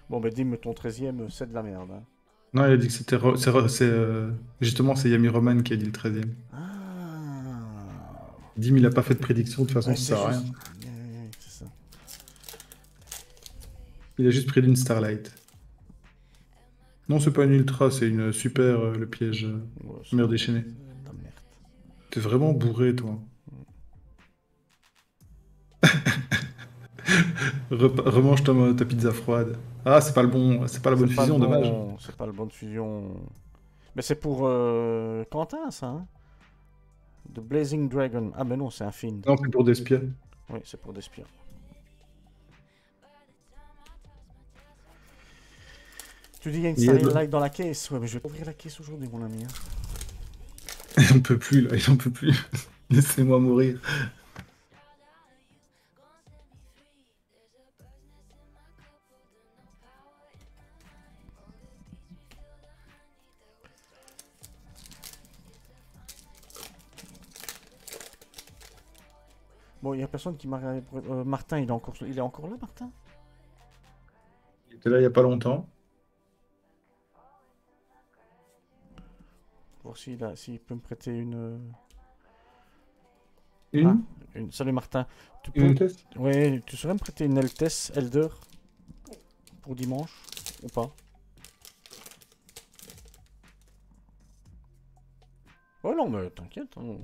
Bon, ben dis-moi ton 13e, c'est de la merde. Hein. Non, il a dit que c'était. Justement, c'est Yami Roman qui a dit le 13e. Ah. Dim, il a pas fait de prédiction, de toute façon, Ouais, ça c'est sert à juste. rien. C'est ça. Il a juste pris d'une Starlight. Non, c'est pas une ultra, c'est une super, le piège Ouais, mur déchaîné. de la merde. T'es vraiment bourré, toi. Remange ta pizza froide. Ah, c'est pas le bon, c'est pas la bonne C'est pas le fusion, dommage. bon, c'est pas le bonne fusion. Mais c'est pour Quentin, ça. Hein The Blazing Dragon. Ah, mais non, c'est un Fiend. Non, c'est pour Despia. Oui, c'est pour Despia. Tu dis qu'il y a une Il y a de- Starlight dans la caisse. Ouais, mais je vais pas ouvrir la caisse aujourd'hui, mon ami. Hein. Il en peut plus, là, il en peut plus. Laissez-moi mourir. Bon, il y a personne qui m'a. Martin, il est encore là, Martin? Il était là il y a pas longtemps. Voir s'il peut me prêter une. Une? Salut Martin. Tu Une peux. test? Ouais, tu saurais me prêter une Eltes Elder pour dimanche ou pas? Oh non, mais t'inquiète. Hein.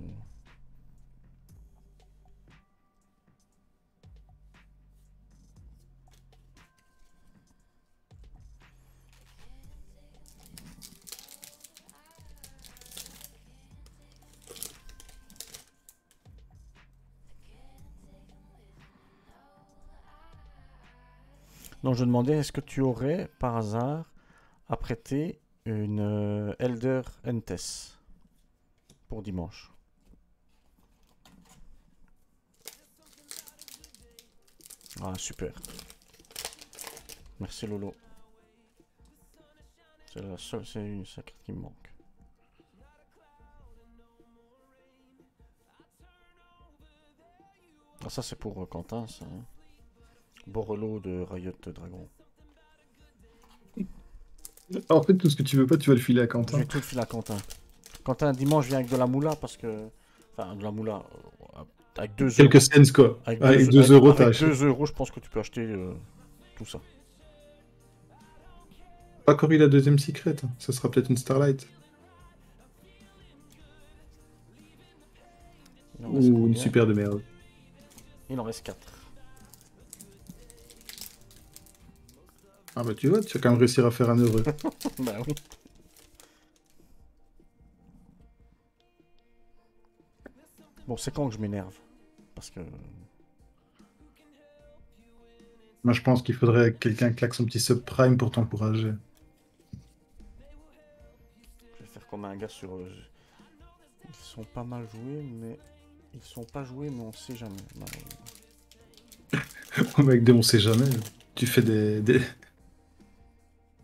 Donc je demandais, est-ce que tu aurais par hasard à prêter une Elder Entes pour dimanche? Ah super. Merci Lolo. C'est la seule, c'est une carte qui me manque. Ah, ça c'est pour Quentin, ça. Hein. Borrelot de Riot Dragon. En fait, tout ce que tu veux pas, tu vas le filer à Je Quentin. vais tout le filer à Quentin. Quentin, dimanche, viens avec de la moula parce que. Enfin, de la moula. Avec 2 euros. Quelques cents, quoi. Avec 2 euros, t'as avec acheté. 2 euros, je pense que tu peux acheter tout ça. Pas encore eu la deuxième secret. Hein. Ça sera peut-être une Starlight. Ou une super de merde. Il en reste 4. Ah bah tu vois, tu vas quand même réussir à faire un heureux. Bah oui. Bon, c'est quand que je m'énerve? Parce que... Moi je pense qu'il faudrait que quelqu'un claque son petit subprime pour t'encourager. Je vais faire comme un gars sur... Ils sont pas mal joués, mais... Ils sont pas joués, mais on sait jamais. Oh mec, on sait jamais. Tu fais des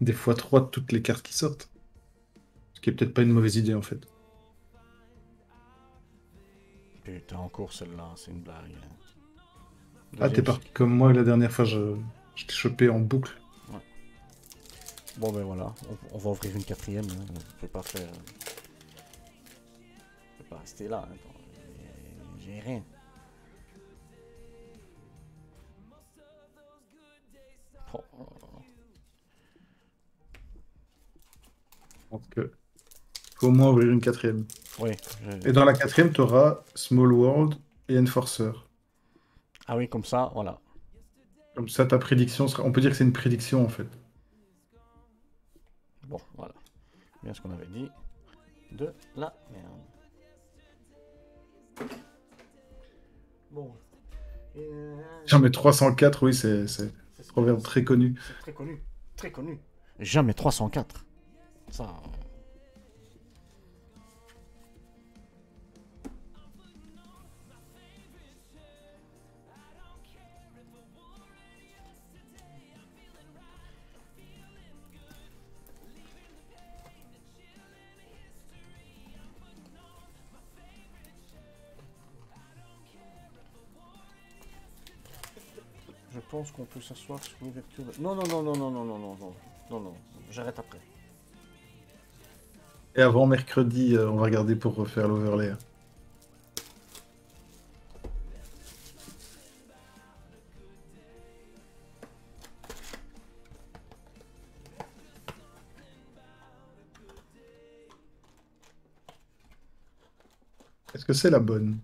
x3 de toutes les cartes qui sortent. Ce qui est peut-être pas une mauvaise idée en fait. Putain, encore celle-là, c'est une blague. Ah, t'es parti comme moi la dernière fois, je t'ai chopé en boucle. Ouais. Bon ben voilà, on va ouvrir une quatrième. Hein. Je peux pas faire... Je peux pas rester là. Hein. J'ai rien. Oh. Donc, faut au moins ouvrir une quatrième. Oui. Et dans la quatrième, tu auras Small World et Enforcer. Ah oui, comme ça, voilà. Comme ça, ta prédiction sera... On peut dire que c'est une prédiction en fait. Bon, voilà. Bien ce qu'on avait dit. De la merde. Bon. Jamais 304, oui, c'est proverbe très connu. C'est très connu. Très connu. Jamais 304. Ça... Je pense qu'on peut s'asseoir sur l'ouverture de... Non, non, non, non, non, non, non, non, non, non, non, j'arrête après. Et avant mercredi, on va regarder pour refaire l'overlay. Est-ce que c'est la bonne?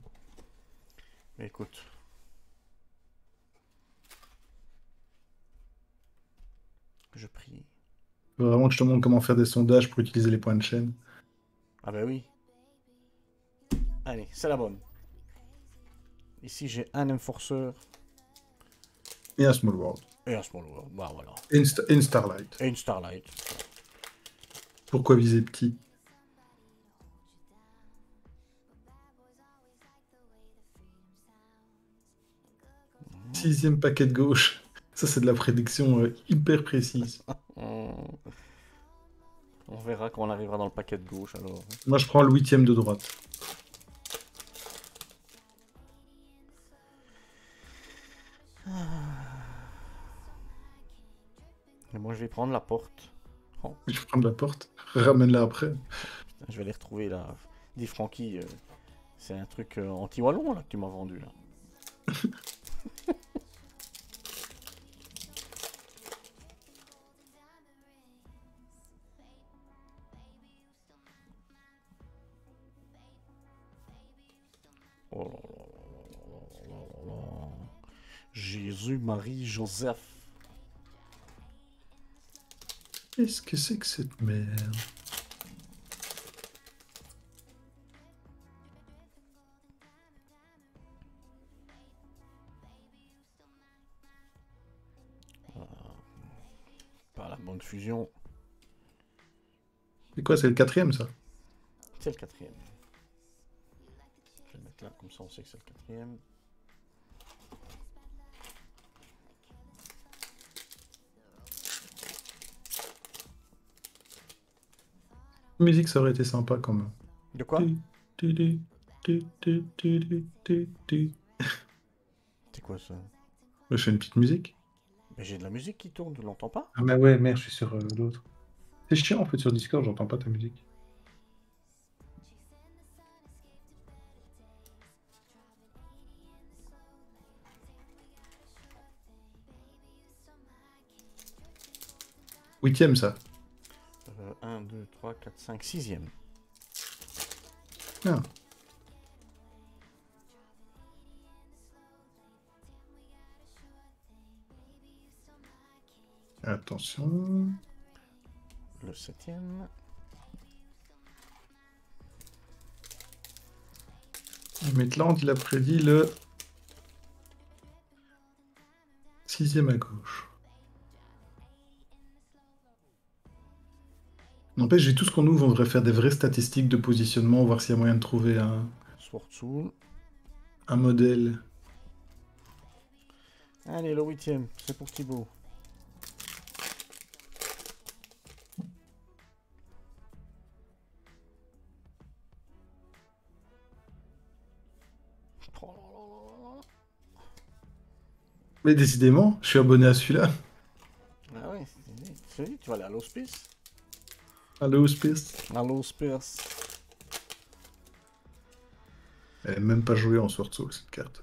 Mais écoute. Je prie. Faut vraiment que je te montre comment faire des sondages pour utiliser les points de chaîne. Ah bah oui. Allez, c'est la bonne. Ici, j'ai un Enforcer. Et un Small World. Et un Small World. Bah voilà. Et une Starlight. Et une Starlight. Pourquoi viser petit? Sixième paquet de gauche. Ça, c'est de la prédiction hyper précise. On verra quand on arrivera dans le paquet de gauche alors. Moi, je prends le huitième de droite. Et moi, je vais prendre la porte. Oh. Je vais prendre la porte. Ramène-la après. Putain, je vais aller retrouver là. Dis Francky, c'est un truc anti-wallon là que tu m'as vendu là. Oh là là là là là. Jésus, Marie, Joseph. Qu'est-ce que c'est que cette merde? Pas la bonne fusion. C'est quoi, c'est le quatrième, ça? C'est le quatrième. Je vais le mettre là, comme ça on sait que c'est le quatrième. Musique, ça aurait été sympa quand même. De quoi? Tu, tu, tu, tu. C'est quoi ça? Je fais une petite musique. Mais j'ai de la musique qui tourne, tu l'entends pas? Ah mais ouais, merde, je suis sur l'autre. C'est chiant en fait sur Discord, j'entends pas ta musique. Huitième ça. 1, 2, 3, 4, 5, 6e. Ah. Attention. Le 7e. Maitland, il a prédit le sixième à gauche. N'empêche, j'ai tout ce qu'on ouvre, on devrait faire des vraies statistiques de positionnement, voir s'il y a moyen de trouver Swordsoul. un modèle. Allez, le 8e, c'est pour Thibaut. Oh là là là là. Mais décidément, je suis abonné à celui-là. Ah ouais, tu vas aller à l'hospice. Allô, Space. À l'hospice. Elle est même pas jouée en Sword Soul, cette carte.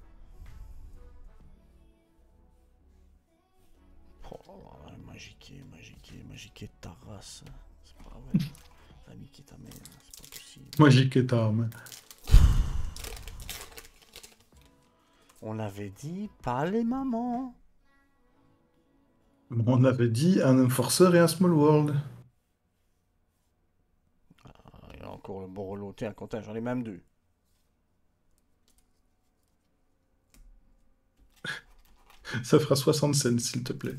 Oh là là, magiqué ta race. C'est pas vrai. T'as niqué ta mère, c'est pas possible. Magique est arme. On avait dit pas les mamans. On avait dit un Enforcer et un Small World. Ah, il y a encore le Borolo. Tiens, Quentin, j'en ai même deux. Ça fera 60 cents, s'il te plaît.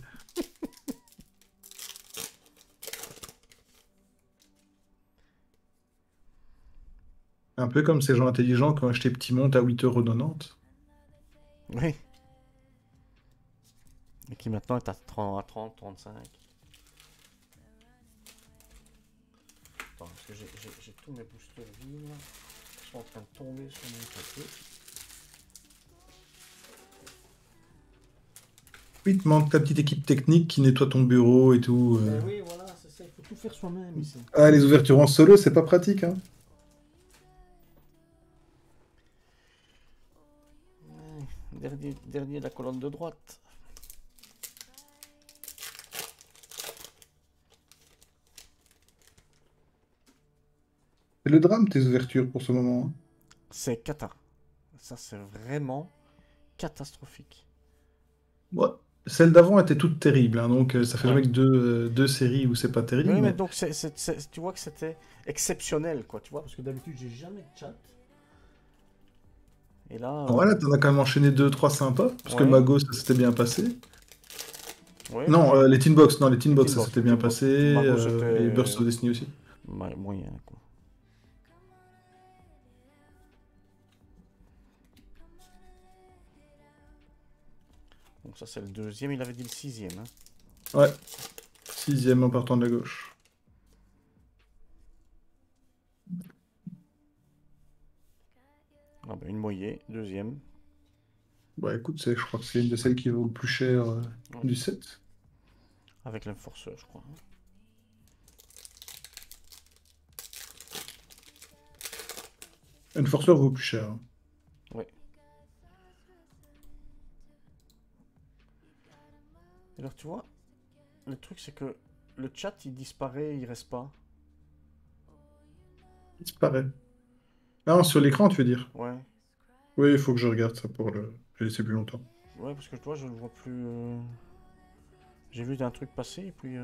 Un peu comme ces gens intelligents qui ont acheté Petit Monde à 8,90 €. Oui. Et qui maintenant est à 30, 35. Attends, parce que j'ai tous mes boosters vides là. Ils sont en train de tomber sur mon côté. Oui, il te manque ta petite équipe technique qui nettoie ton bureau et tout. Mais oui, voilà, c'est ça, il faut tout faire soi-même ici. Ah, les ouvertures en solo, c'est pas pratique, hein. Ouais, dernier de la colonne de droite. C'est le drame, tes ouvertures, pour ce moment, hein. C'est cata. Ça, c'est vraiment catastrophique. Ouais. Celles d'avant étaient toutes terribles, hein, donc ça fait Ouais. jamais que deux séries où c'est pas terrible, Oui, mais mais... donc, tu vois que c'était exceptionnel, quoi, tu vois, parce que d'habitude, j'ai jamais de chat. Et là, Voilà, t'en as quand même enchaîné deux, trois sympas, parce que ouais, Mago, ça s'était bien passé. ouais, Non, les Teen Box, non, les Teen Box, ça s'était Les bien Teen Box. passé, Mago, et c'était Burst of Destiny aussi. moyen, quoi. Donc ça, c'est le deuxième, il avait dit le sixième, hein. Ouais, sixième en partant de la gauche. Ah ben, une moyée, deuxième. Bah écoute, je crois que c'est une de celles qui vaut le plus cher Ouais. du set. Avec l'enforceur, je crois. Enforcer vaut plus cher, hein. Ouais. Alors, tu vois, le truc, c'est que le chat, il disparaît, il reste pas. Il disparaît. Ah, sur l'écran, tu veux dire? Ouais. Oui, il faut que je regarde ça pour le laisser plus longtemps. Ouais, parce que toi, je le vois plus. J'ai vu un truc passer, et puis.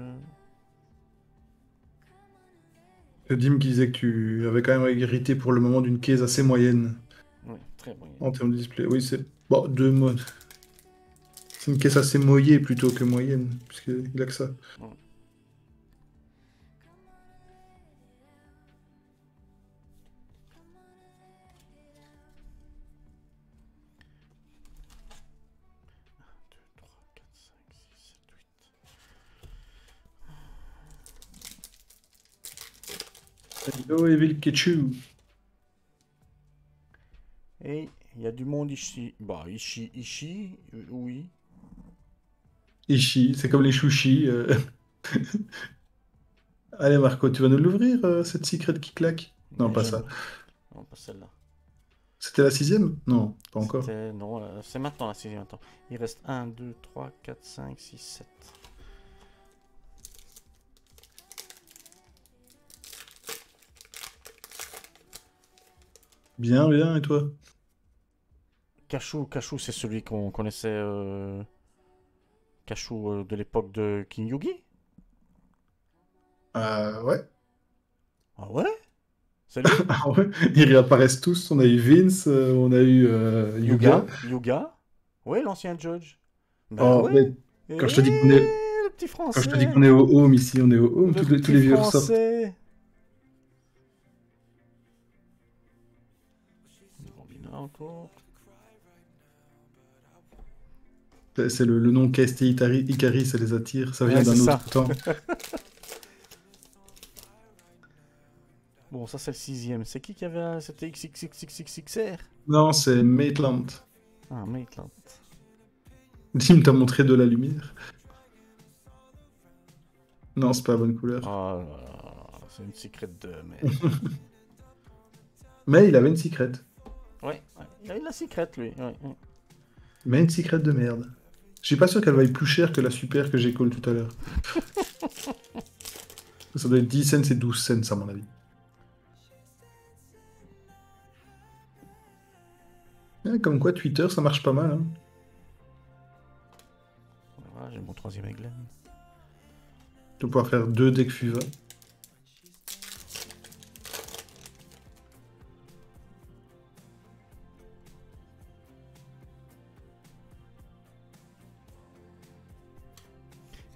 C'est Dim qui disait que tu avais quand même hérité pour le moment d'une case assez moyenne Ouais, très moyen. en termes de display. Oui, c'est... Bon, deux modes. C'est une caisse assez moyée plutôt que moyenne, puisqu'il a que ça. Ouais. Deux, trois, quatre, cinq, six, sept, huit. Hello, Evil Ketchu. Et il y a du monde ici. Bah, ici, oui. Ishi, c'est comme les chouchis. Allez, Marco, tu vas nous l'ouvrir, cette secret qui claque? Non, Mais pas ça. jamais. Non, pas celle-là. C'était la sixième? Non, pas encore. C'était. Non, c'est maintenant la sixième. Attends. Il reste un, 2, 3, 4, 5, 6, 7. Bien, bien, et toi? Cachou, c'est celui qu'on connaissait. Cachou de l'époque de King Yugi. Ouais. Ah ouais? C'est lui? Ah ouais, ils réapparaissent tous. On a eu Vince, on a eu Yuga. Yuga? Ouais, l'ancien Judge. Ben Oh, ouais. mais Et quand je te dis qu'on est, le petit quand je te dis français. qu'on est au home ici, on est au home, Le tous petit les vieux ressortent. français. Bambina encore. C'est le nom Kesté Ikari, ça les attire. Ça vient Ouais, c'est d'un ça. autre temps. Bon, ça c'est le sixième. C'est qui avait C'était XXXXXR? Non, c'est Maitland. Ah, Maitland. Dim t'a montré de la lumière. Non, c'est pas la bonne couleur. Oh là là, c'est une secret de merde. Mais il avait une secret. Ouais, il a eu la secret lui. Ouais, ouais. Mais une secret de merde. Je suis pas sûr qu'elle vaille plus cher que la super que j'ai call tout à l'heure. Ça doit être 10 cents et 12 cents à mon avis. Comme quoi, Twitter, ça marche pas mal. Hein. Voilà, j'ai mon troisième Eglen. Tu vas pouvoir faire 2 decks Fuva.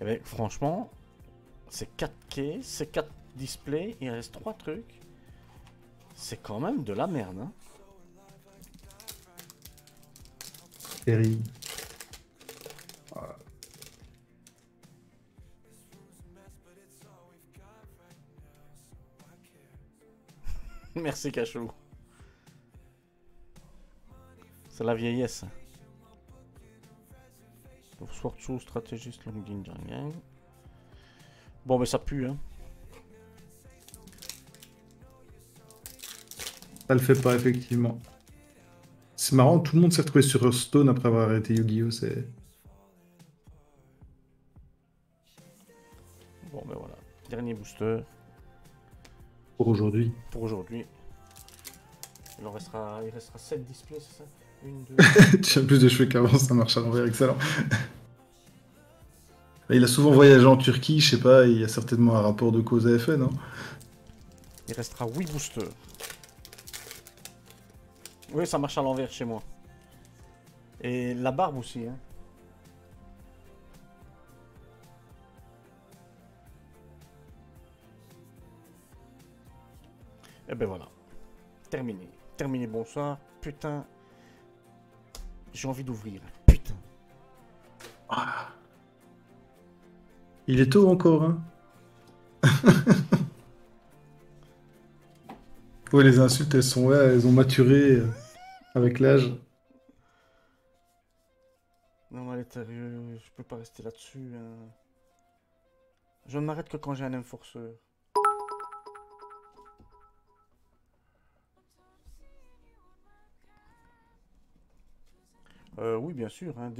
Eh ben, franchement, c'est 4 caisses, c'est 4 displays, il reste 3 trucs. C'est quand même de la merde, hein. Terrible. Merci Cachou. C'est la vieillesse. Swordshou, stratégiste, Longding, Gang. Bon, mais ça pue, hein. Ça le fait pas, effectivement. C'est marrant, tout le monde s'est retrouvé sur Hearthstone après avoir arrêté Yu-Gi-Oh! C'est... Bon, ben voilà. Dernier booster Pour aujourd'hui. pour aujourd'hui. Il restera 7 displays, c'est ça? Une, deux. Tu as plus de cheveux qu'avant, ça marche à l'envers, excellent. Il a souvent voyagé en Turquie, je sais pas, il y a certainement un rapport de cause à effet, non? Il restera 8 boosters. Oui, ça marche à l'envers chez moi. Et la barbe aussi, hein. Et ben voilà. Terminé. Terminé, bonsoir. Putain. J'ai envie d'ouvrir. Putain. Il est tôt encore, hein? Ouais, les insultes, elles sont, ouais, elles ont maturé avec l'âge. Non, à l'intérieur, je peux pas rester là-dessus, hein. Je ne m'arrête que quand j'ai un enforceur. Oui, bien sûr, hein,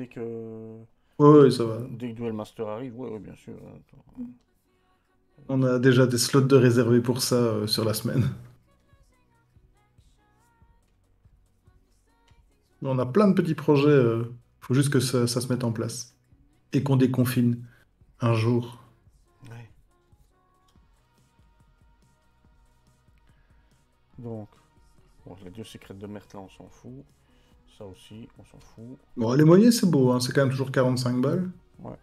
Ouais, ouais, ça va. dès que Duel Master arrive, ouais, ouais, bien sûr. Attends. On a déjà des slots de réservés pour ça sur la semaine. On a plein de petits projets, faut juste que ça se mette en place. Et qu'on déconfine un jour. Ouais. Donc, bon, les deux secrets de merde là, on s'en fout. Ça aussi, on s'en fout. Bon, les moyens, c'est beau, hein, c'est quand même toujours 45 balles. Ouais.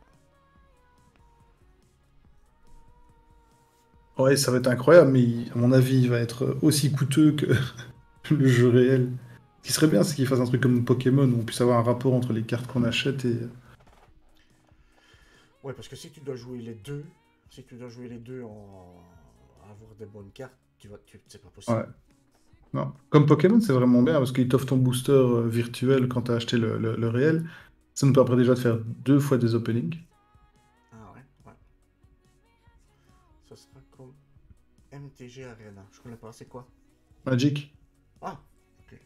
Ouais, ça va être incroyable, mais à mon avis, il va être aussi coûteux que le jeu réel. Ce qui serait bien, c'est qu'il fasse un truc comme Pokémon, où on puisse avoir un rapport entre les cartes qu'on achète et... Ouais, parce que si tu dois jouer les deux, si tu dois jouer les deux en avoir des bonnes cartes, c'est pas possible. Ouais. Non. Comme Pokémon, c'est vraiment bien parce qu'il t'offre ton booster virtuel quand t'as acheté le réel. Ça nous permet déjà de faire 2 fois des openings. Ah ouais, ouais. Ça sera comme MTG Arena. Je connais pas, c'est quoi? Magic. Ah, ok.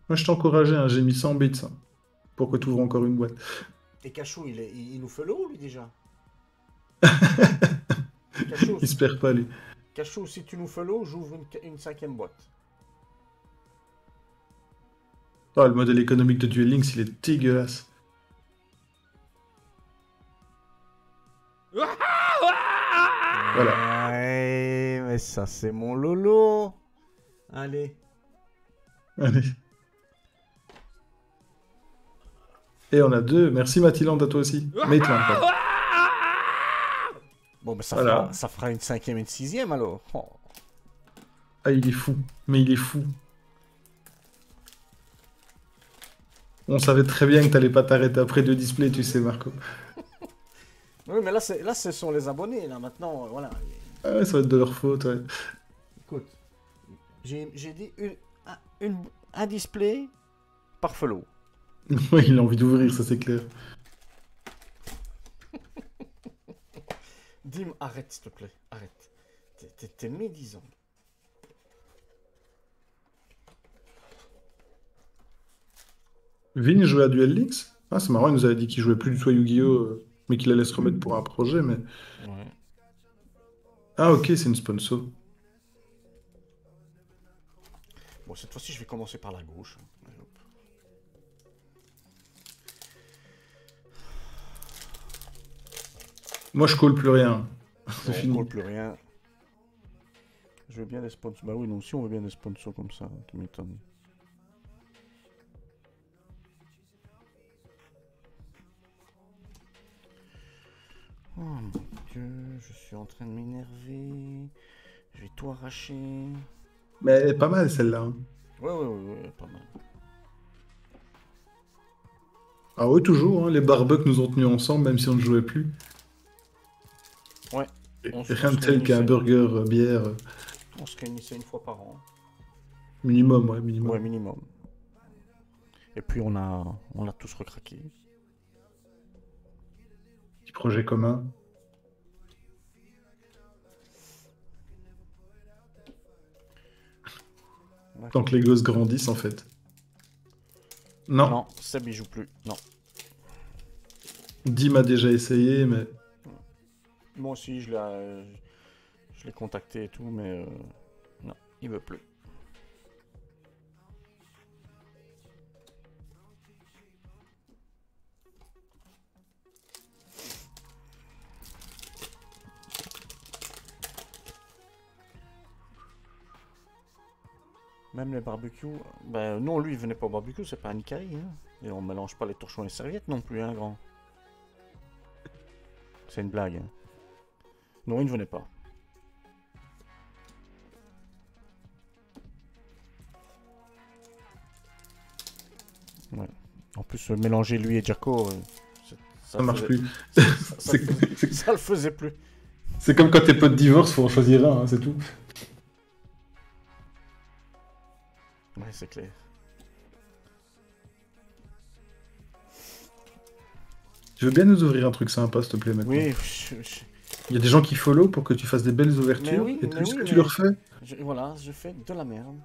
Moi, je t'encourageais, hein, j'ai mis 100 bits hein, pour que tu ouvres encore une boîte. Et Cachou, il nous fait l'eau, lui, déjà. Cachou, Il se perd pas, lui. Cachou, si tu nous fais l'eau, j'ouvre une 5e boîte. Oh, le modèle économique de Duel Links, il est dégueulasse. Voilà. Ouais, mais ça, c'est mon Lolo. Allez. Allez. Et on a 2. Merci Mathilde, à toi aussi. Maitland, pardon. Bon, ben Voilà. ça fera une 5e et une 6e alors. Oh. Ah, il est fou. Mais il est fou. On savait très bien que t'allais pas t'arrêter après 2 displays, tu sais, Marco. Oui, mais là, ce sont les abonnés. Là, maintenant, voilà. Ah ouais, ça va être de leur faute, ouais. Écoute, j'ai dit un display par fellow. Ouais, il a envie d'ouvrir, ça c'est clair. Dim, arrête, s'il te plaît. Arrête. T'es médisant. Vin jouait à Duel Links? Ah, c'est marrant, il nous avait dit qu'il jouait plus du tout à Yu-Gi-Oh! Mais qu'il allait se remettre pour un projet, mais... Ouais. Ah, ok, c'est une sponsor. Bon, cette fois-ci, je vais commencer par la gauche. Allez, hop. Moi, je colle plus rien. Bon, C'est on fini. colle plus rien. Je veux bien des sponsors. Bah oui, nous aussi, on veut bien des sponsors comme ça. Tu m'étonnes. Oh mon dieu, je suis en train de m'énerver. Je vais tout arracher. Mais elle est pas mal, celle-là, hein. Ouais, pas mal. Ah ouais, toujours, hein, les barbecues nous ont tenus ensemble, même si on ne jouait plus. Ouais, Et on rien se de tel qu'un réunissait. burger, bière, On se réunissait une fois par an. minimum, ouais, Ouais, minimum. minimum. Et puis on l'a tous recraqué. Petit projet commun. Tant que les gosses grandissent, en fait. Non, Non, Seb il joue plus. Non. Dim a déjà essayé, mais... Moi aussi, je l'ai contacté et tout, mais non, il veut plus. Même les barbecues, ben non, lui il venait pas au barbecue, c'est pas un Ikari, hein. Et on mélange pas les torchons et les serviettes non plus, hein, grand. C'est une blague, hein. Non, il ne venait pas. Ouais. En plus, mélanger lui et Jaco, Ça marche faisait- plus. ça C'est ça le faisait plus. c'est comme quand tes potes divorcent, faut en choisir un, hein, c'est tout. Ouais, c'est clair. Tu veux bien nous ouvrir un truc sympa, s'il te plaît, maintenant? Oui, Il y a des gens qui follow pour que tu fasses des belles mais ouvertures, oui, et mais tout ce oui, que tu mais leur fais, voilà, je fais de la merde.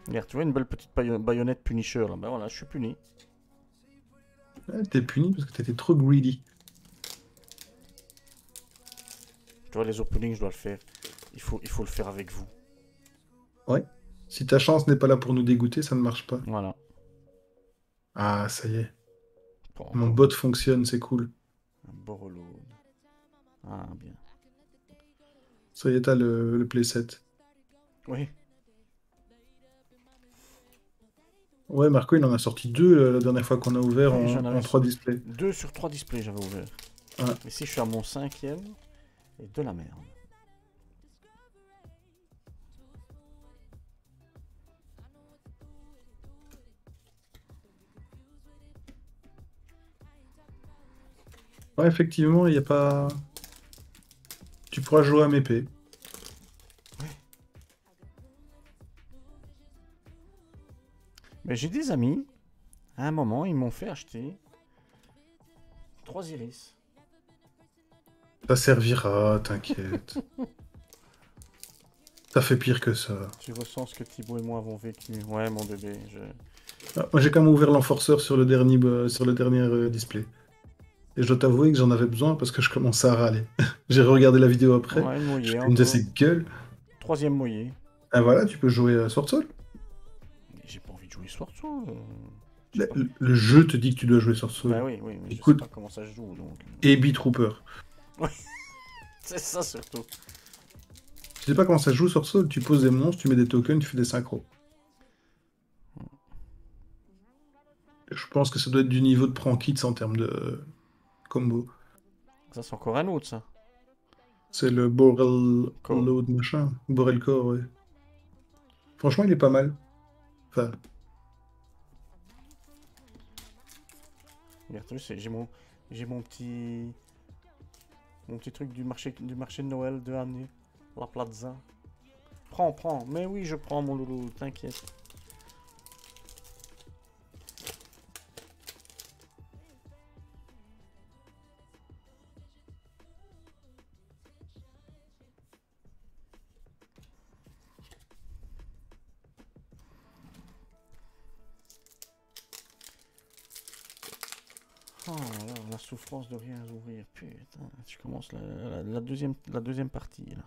Regarde, tu vois une belle petite baïonnette Punisher là, ben voilà, je suis puni. ouais, t'es puni parce que t'étais trop greedy. Tu vois, les openings, je dois le faire. Il faut le faire avec vous. Ouais. Si ta chance n'est pas là pour nous dégoûter, ça ne marche pas. Voilà. Ah, ça y est. Pas Mon encore bot fonctionne, c'est cool. un Borolo. Ah, bien. Ça y est, t'as le playset. Oui. Ouais, Marco, il en a sorti 2 la dernière fois qu'on a ouvert Oui, j'en en avais 3 displays. 2 sur 3 displays, j'avais ouvert. Ouais. Ici, je suis à mon 5e. Et de la merde. Ouais, effectivement, il n'y a pas... Tu pourras jouer à MP. Mais j'ai des amis, à un moment, ils m'ont fait acheter 3 iris. Ça servira, t'inquiète. Ça fait pire que ça. Tu ressens ce que Thibaut et moi avons vécu. Ouais, mon bébé, Ah, moi, j'ai quand même ouvert l'enforceur sur le dernier display. Et je dois t'avouer que j'en avais besoin parce que je commençais à râler. J'ai regardé la vidéo après. Ouais, une Je mouillée me disais, encore. c'est gueule. Troisième mouillée. Ah voilà, tu peux jouer à Sword Soul. Mais j'ai pas envie de jouer Sword Soul. Je sais Le, pas. le jeu te dit que tu dois jouer Sword Bah Soul. oui, oui, mais je sais Écoute, pas comment ça se joue, donc. et Beat Trooper. C'est ça surtout. Tu sais pas comment ça se joue Sword Soul, tu poses des monstres, tu mets des tokens, tu fais des synchros. Je pense que ça doit être du niveau de Prankits en termes de combo. Ça, c'est encore un autre, ça. C'est le Borel Core. Load machin. Borel Core, ouais. Franchement, il est pas mal. Enfin, Regarde, tu sais, j'ai mon petit truc du marché de Noël de l'année. La Plaza. Prends, prends. Mais oui, je prends, mon loulou, t'inquiète. Oh là, la souffrance de rien ouvrir. Putain, tu commences la deuxième partie, là.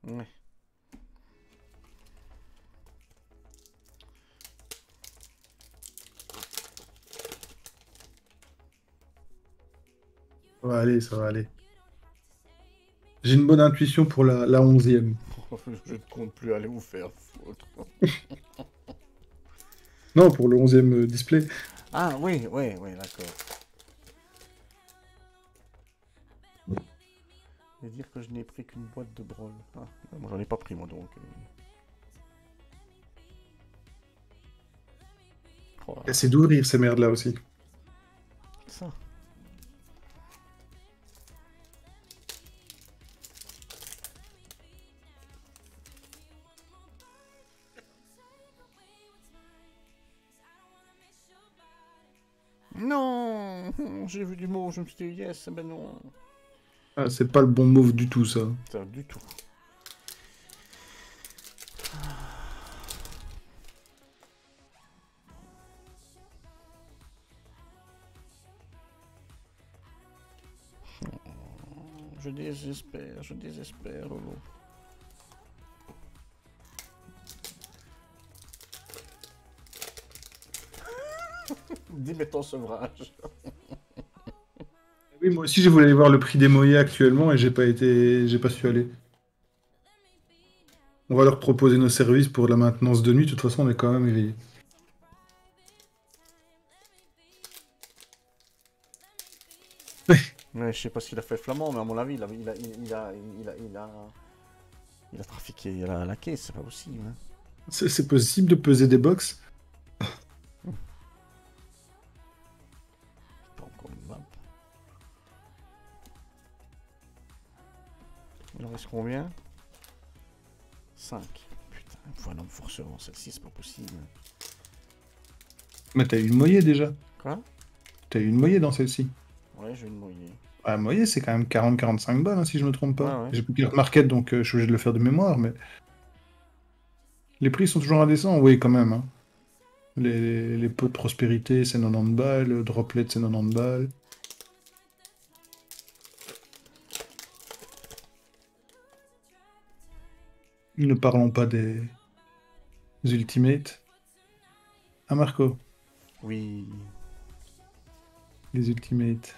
Ouais. ça va aller, ça va aller. J'ai une bonne intuition pour la 11e. Je ne compte plus aller vous faire foutre. Non, pour le 11e display. Ah oui, oui, oui, d'accord. Je vais dire que je n'ai pris qu'une boîte de brol. Ah, moi j'en ai pas pris moi donc. Oh là là, Essaie d'ouvrir ces merdes-là aussi. ça. Non, j'ai vu du mot, je me suis dit yes, ben non. Ah, c'est pas le bon move du tout, ça. Ça, du tout. Je désespère, Lolo. Dis-moi ton sevrage. Oui, moi aussi, je voulais aller voir le prix des moyens actuellement et j'ai pas su aller. On va leur proposer nos services pour la maintenance de nuit. De toute façon, on est quand même éveillés. Ouais, je sais pas ce qu'il a fait Flamand, mais à mon avis, il a trafiqué la caisse, c'est pas possible. Hein. C'est possible de peser des box? Pas encore une map. Il en reste combien? 5. Putain, il faut un homme forceur dans celle-ci, c'est pas possible. Mais t'as eu une moyenne déjà. Quoi? T'as eu une moyenne dans celle-ci. Ouais, j'ai une mouillée. Ah, moyenne, c'est quand même 40-45 balles, hein, si je me trompe pas. Ouais, ouais. J'ai plus carte market, donc je suis obligé de le faire de mémoire, mais... Les prix sont toujours indécents, oui, quand même. Hein. Les pots de prospérité, c'est 90 balles. Droplet, c'est 90 balles. Ne parlons pas des Ultimates. Ah, Marco, Oui. les Ultimates.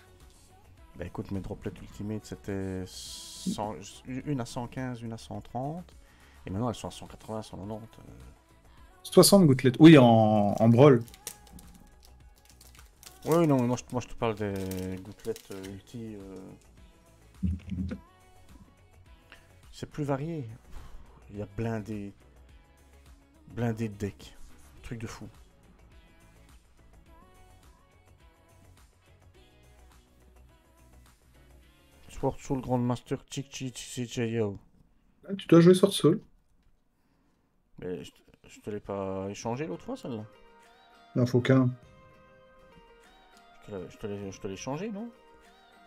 Bah écoute, mes droplets ultimate c'était une à 115, une à 130. Et maintenant elles sont à 180, 190. 60 gouttelettes. Oui, en brawl. Oui, non, mais moi je te parle des gouttelettes ulti. C'est plus varié. Il y a blindé. Blindé de deck. Truc de fou. Sword Soul Grandmaster Chick Chick CJO. Ah, tu dois jouer Sword Soul. Mais je te l'ai pas échangé l'autre fois celle-là. Non, faut qu'un. Je te l'ai changé, non?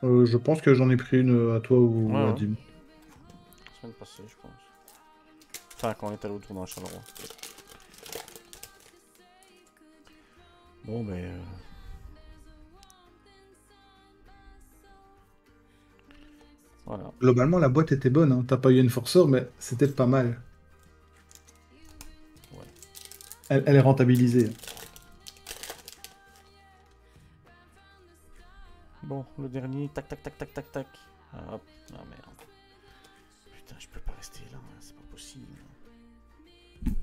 Je pense que j'en ai pris une à toi Ouais, ou à ouais. Dim. La semaine passée, je pense. Enfin, quand on est allé au tournoi à Charleroi. Bon, ben. Voilà. Globalement, la boîte était bonne. Hein. T'as pas eu une forceur, mais c'était pas mal. Ouais. Elle est rentabilisée. Bon, le dernier. Tac, tac, tac, tac, tac, tac. Hop. Ah merde. Putain, je peux pas rester là. Hein, c'est pas possible. De toute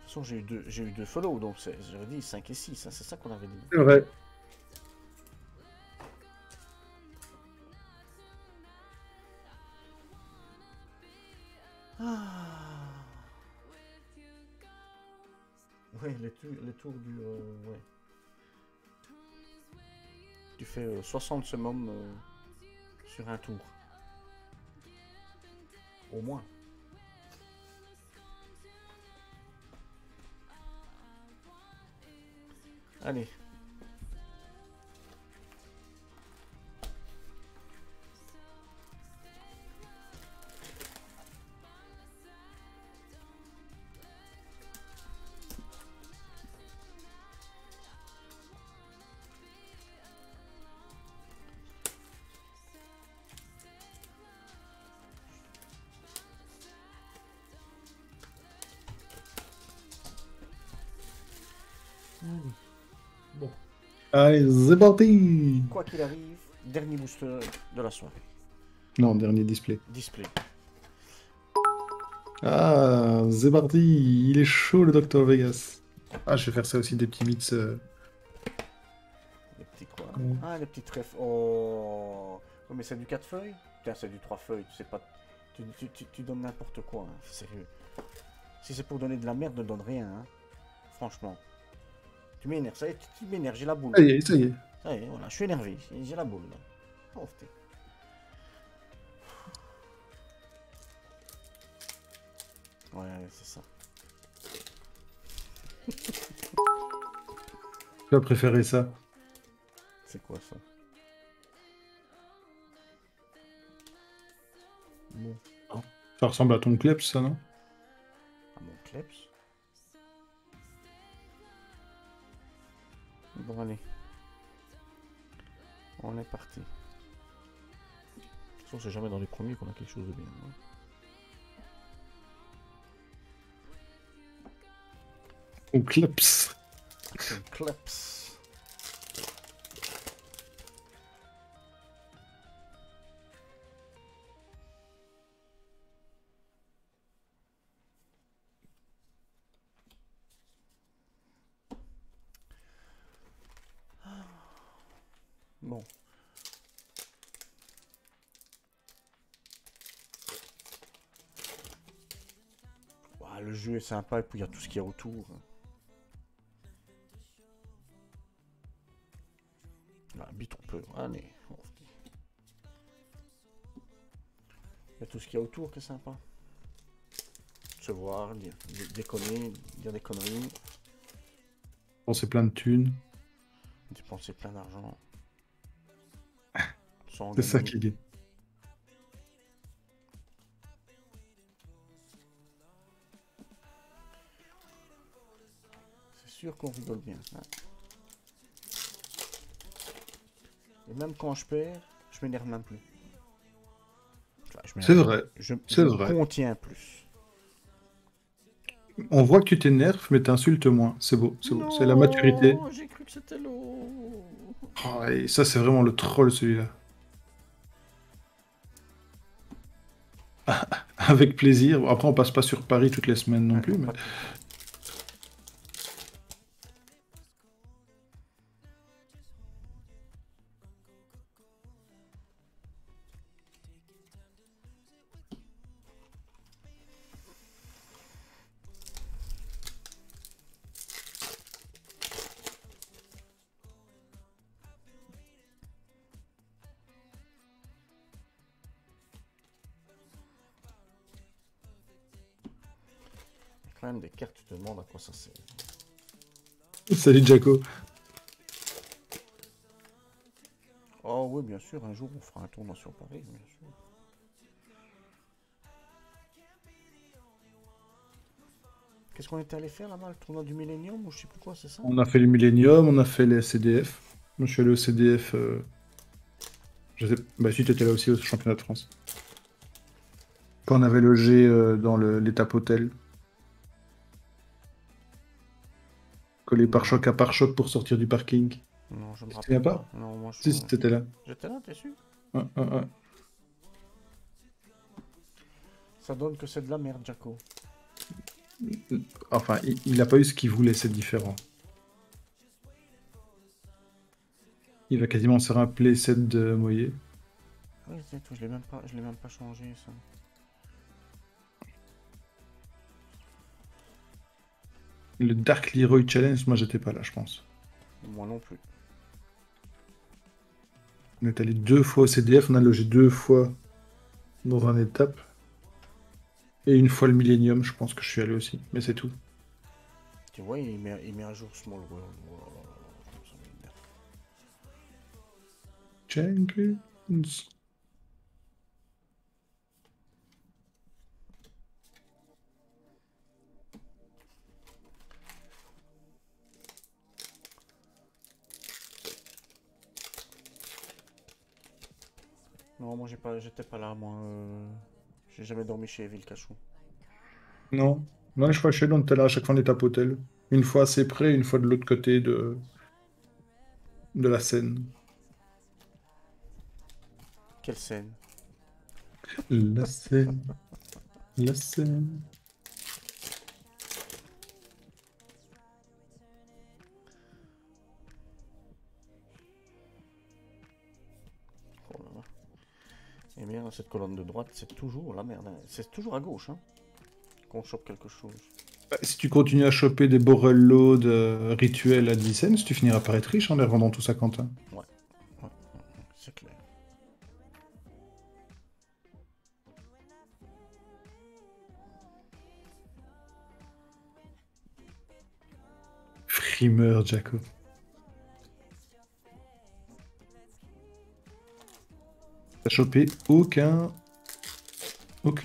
façon, j'ai eu deux follow. Donc, j'avais dit 5 et 6. Hein, c'est ça qu'on avait dit. C'est vrai. Ah. Ouais, les tours du. Ouais. Tu fais 60 summum sur un tour. Au moins. Allez. Bon. Allez, c'est parti. Quoi qu'il arrive, dernier booster de la soirée. Non, dernier display. Display. Ah, c'est parti. Il est chaud, le Dr Vegas. Ah, je vais faire ça aussi, des petits mix. Les petits quoi? Ah, les petits trèfles. Oh. Oh, mais c'est du 4 feuilles? Putain, c'est du 3 feuilles. Tu sais pas. Tu donnes n'importe quoi. Hein. Sérieux. Si c'est pour donner de la merde, ne donne rien. Hein. Franchement. Tu m'énerves. Ça y est, tu m'énerves. J'ai la boule. Ça y est, ça y est. Ça y est, voilà. Je suis énervé. J'ai la boule. Là. Oh, putain. Ouais, c'est ça. Tu as préféré ça. C'est quoi ça? Bon. Ça ressemble à ton Kleps, ça, non? À mon kleps. Bon, allez. On est parti. De toute façon, c'est jamais dans les premiers qu'on a quelque chose de bien. Hein. Ton Kleps. Ton kleps. Bon. Ouah, le jeu est sympa et puis il y a tout ce qu'il y a autour. Ah, bite on peut. Allez. Il y a tout ce qu'il y a autour qui est sympa. Se voir, déconner, dire des conneries, Penser plein de thunes. dépenser plein d'argent. Sans C'est ça gagner. qui est bien. C'est sûr qu'on rigole bien. Hein. Et même quand je perds, je m'énerve même plus. Enfin, C'est vrai. Je C'est me vrai. contiens plus. On voit que tu t'énerves, mais t'insultes moins. C'est beau, c'est beau. C'est la maturité. Non, j'ai cru que c'était l'eau. Oh, et ça, c'est vraiment le troll, celui-là. Avec plaisir. Bon, après, on passe pas sur Paris toutes les semaines non Ouais, plus, non, mais... pas tout. problème des cartes, tu te demandes à quoi ça sert. Salut Jaco. Oh oui, bien sûr, un jour on fera un tournoi sur Paris, bien sûr. Qu'est-ce qu'on était allé faire là-bas, le tournoi du Millennium ou je sais plus quoi, c'est ça? On a fait le Millennium, on a fait les CDF. Moi, je suis allé au CDF. Je sais... Bah, si, t'étais là aussi au championnat de France. Quand on avait logé dans l'étape hôtel. Collé par choc à par choc pour sortir du parking. Non, je me Tu te souviens rappelle pas? pas. Non, moi je Si, suis. si, t'étais là. J'étais là, t'es sûr? Ouais, ouais, ouais. Ça donne que c'est de la merde, Jaco. Enfin, il a pas eu ce qu'il voulait, c'est différent. Il va quasiment se faire un playset de Moyer. Oui, c'est tout, je l'ai même pas changé ça. Le Dark Leroy Challenge, moi j'étais pas là, je pense. Moi non plus. On est allé 2 fois au CDF, on a logé 2 fois dans un étape. Et une fois le Millennium, je pense que je suis allé aussi, mais c'est tout. Tu vois, il met à jour Small World. Oh là là là là, ça m'énerve. Jenkins. Non, moi j'étais pas là, moi. J'ai jamais dormi chez Evil Cachou. Non. Non, je crois que chez nous, on était là à chaque fois en étape hôtel. Une fois assez près, une fois de l'autre côté de la Seine. Quelle scène? La Seine. La Seine. Oh là là. Et bien, cette colonne de droite, c'est toujours la merde, hein. C'est toujours à gauche, hein, qu'on chope quelque chose. Bah, si tu continues à choper des Borrello de rituels à 10 cents, tu finiras par être riche en les revendant tous à Quentin. Ouais, ouais, c'est clair. Frimeur, Jaco. T'as chopé aucune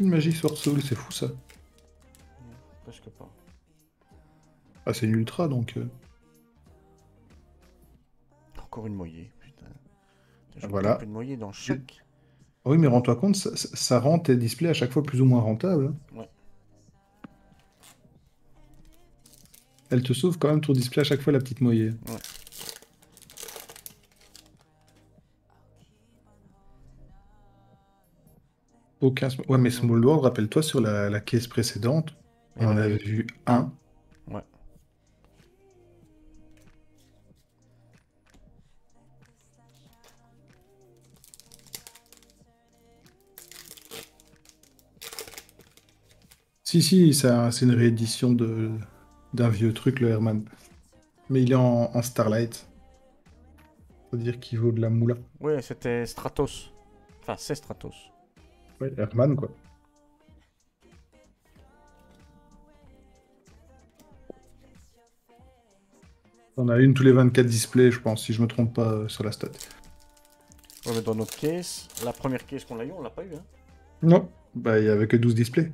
magie Sword Soul, c'est fou ça. Presque pas. Ah, c'est une ultra donc. Encore une moyée, putain. Je me tape Voilà. une moyée dans chaque. Oui, mais rends-toi compte, ça rend tes displays à chaque fois plus ou moins rentables, hein. Ouais. Elle te sauve quand même ton display à chaque fois la petite moyenne. Ouais. Ouais, mais Small World, rappelle-toi, sur la caisse précédente, Et on en ben, avait vu un. ouais. Si, c'est une réédition d'un vieux truc, le Herman. Mais il est en Starlight. C'est-à-dire qu'il vaut de la moula. Ouais, c'était Stratos. Enfin, c'est Stratos. Ouais, Herman, quoi. On a une tous les 24 displays, je pense, si je me trompe pas sur la stat. Ouais, mais dans notre caisse, la première caisse qu'on a eu, on l'a pas eu, hein. Non, bah il y avait que 12 displays.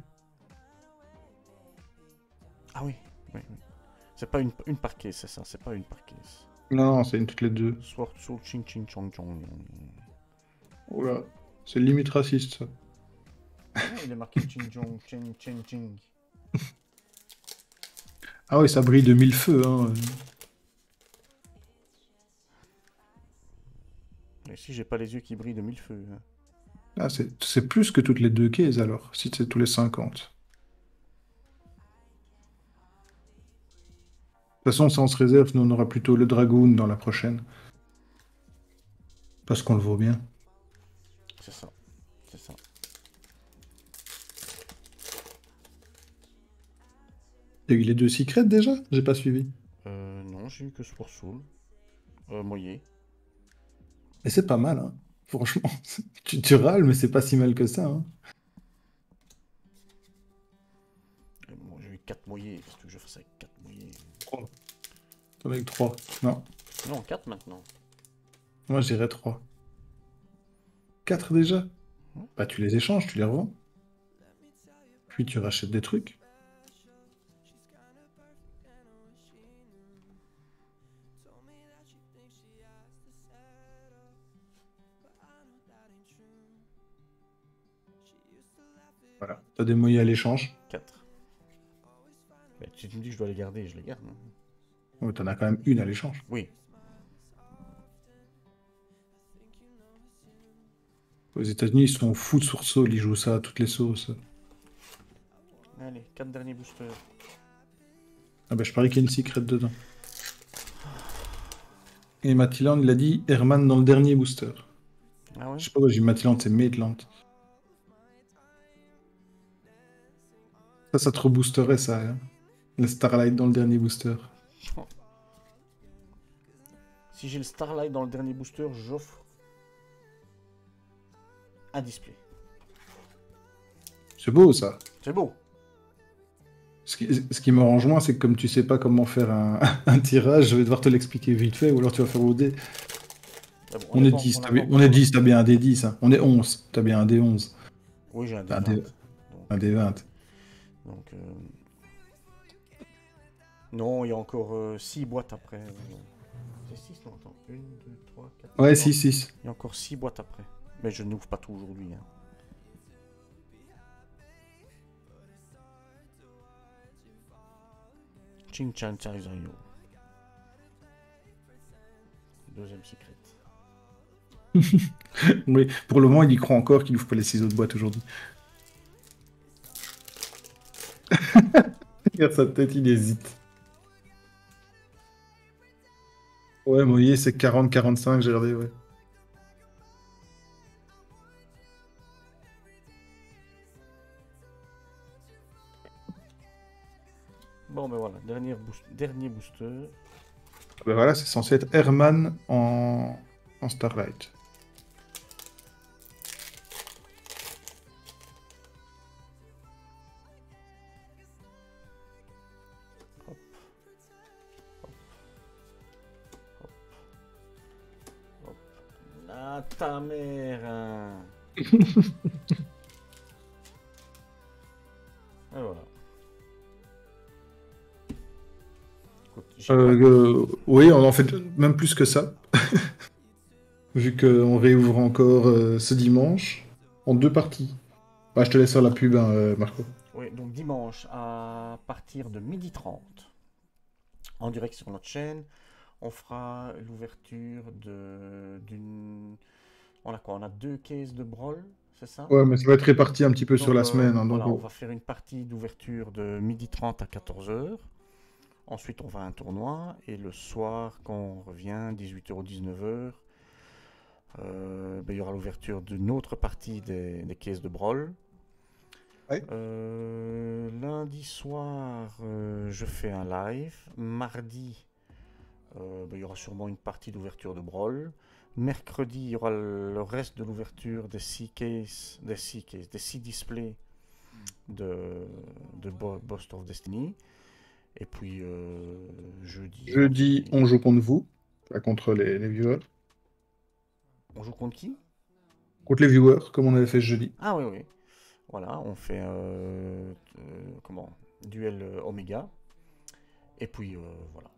Ah oui, oui, oui. C'est pas une par caisse, c'est ça, c'est pas une par caisse. Non, c'est une toutes les deux. Sword Soul Ching Ching Chong Chong. Oh là, c'est limite raciste, ça. Ah, il est marqué Ching Chong Ching Ching Ching. Ah oui, ça brille de mille feux, hein. Et si j'ai pas les yeux qui brillent de mille feux, hein. Ah, c'est plus que toutes les deux cases, alors, si c'est tous les 50. De toute façon, ça on se réserve, nous on aura plutôt le Dragoon dans la prochaine. Parce qu'on le vaut bien. C'est ça, c'est ça. Il y a eu les deux secrets déjà? J'ai pas suivi. Non, j'ai eu que Sword Soul. Moyer. Et c'est pas mal, hein. Franchement, tu râles, mais c'est pas si mal que ça, hein. Bon, j'ai eu 4 mouillés. Qu'est-ce que je fasse avec 4 mouillés? 3. T'en as avec 3. Non, Non, 4 maintenant. moi je dirais 3. 4 déjà? Ouais. Bah tu les échanges, tu les revends. Puis tu rachètes des trucs. Voilà, t'as des moyens à l'échange. 4. Mais si tu me dis que je dois les garder, je les garde. Hein. Ouais, t'en as quand même une à l'échange. Oui. Aux États-Unis, ils sont fous de Sourceau, ils jouent ça à toutes les sauces. Allez, 4 derniers boosters. Ah bah je parie qu'il y a une secret dedans. Et Matilland, il a dit Herman dans le dernier booster. Ah ouais? Je sais pas pourquoi j'ai dit Matilland, c'est Maitland. Ça te reboosterait ça, hein. Le Starlight dans le dernier booster. Si j'ai le Starlight dans le dernier booster, j'offre un display. C'est beau ça. C'est beau. Ce qui m'arrange moins, c'est que comme tu sais pas comment faire un tirage, je vais devoir te l'expliquer vite fait, ou alors tu vas faire OD. Ah bon, On est 10, on est 10, t'as bien un D10. Hein. On est 11, t'as bien un D11. Oui, j'ai un Un D20. D... Un D20. Donc, non, il y a encore 6 boîtes après. C'est 6, non, attends. 1, 2, 3, 4. Ouais, 6, 6. Il y a encore 6 boîtes après. Mais je n'ouvre pas tout aujourd'hui. Hein. Ching Chan Charizard. Deuxième secret. Oui, pour le moment, il y croit encore qu'il ouvre pas les 6 autres boîtes aujourd'hui. Regarde sa tête, il hésite. Ouais, vous voyez, c'est 40-45, j'ai regardé, ouais. Bon, ben voilà, dernier booster. Ben voilà, c'est censé être Herman en Starlight. Hop. Hop. Hop. Hop. Ah, ta mère. Hein. Et voilà. Oui, on en fait même plus que ça. Vu qu'on réouvre encore ce dimanche en 2 parties. Bah, je te laisse faire la pub, hein, Marco. Oui, donc dimanche à partir de 12h30, en direct sur notre chaîne, on fera l'ouverture d'une... On a quoi? On a 2 cases de Brawl, c'est ça? Ouais, mais ça va être réparti un petit peu Donc, sur la semaine. Hein, donc, voilà, on va faire une partie d'ouverture de 12h30 à 14h. Ensuite, on va à un tournoi. Et le soir, quand on revient, 18h ou 19h, il y aura l'ouverture d'une autre partie des caisses de Brawl. Ouais. Lundi soir, je fais un live. Mardi, il y aura sûrement une partie d'ouverture de Brawl. Mercredi, il y aura le reste de l'ouverture des 6 cases, des 6 displays de Boss of Destiny. Et puis jeudi. Jeudi, on joue contre vous, pas contre les viewers. On joue contre qui? Contre les viewers, comme on avait fait jeudi. Ah oui, oui. Voilà, on fait duel Oméga. Et puis voilà.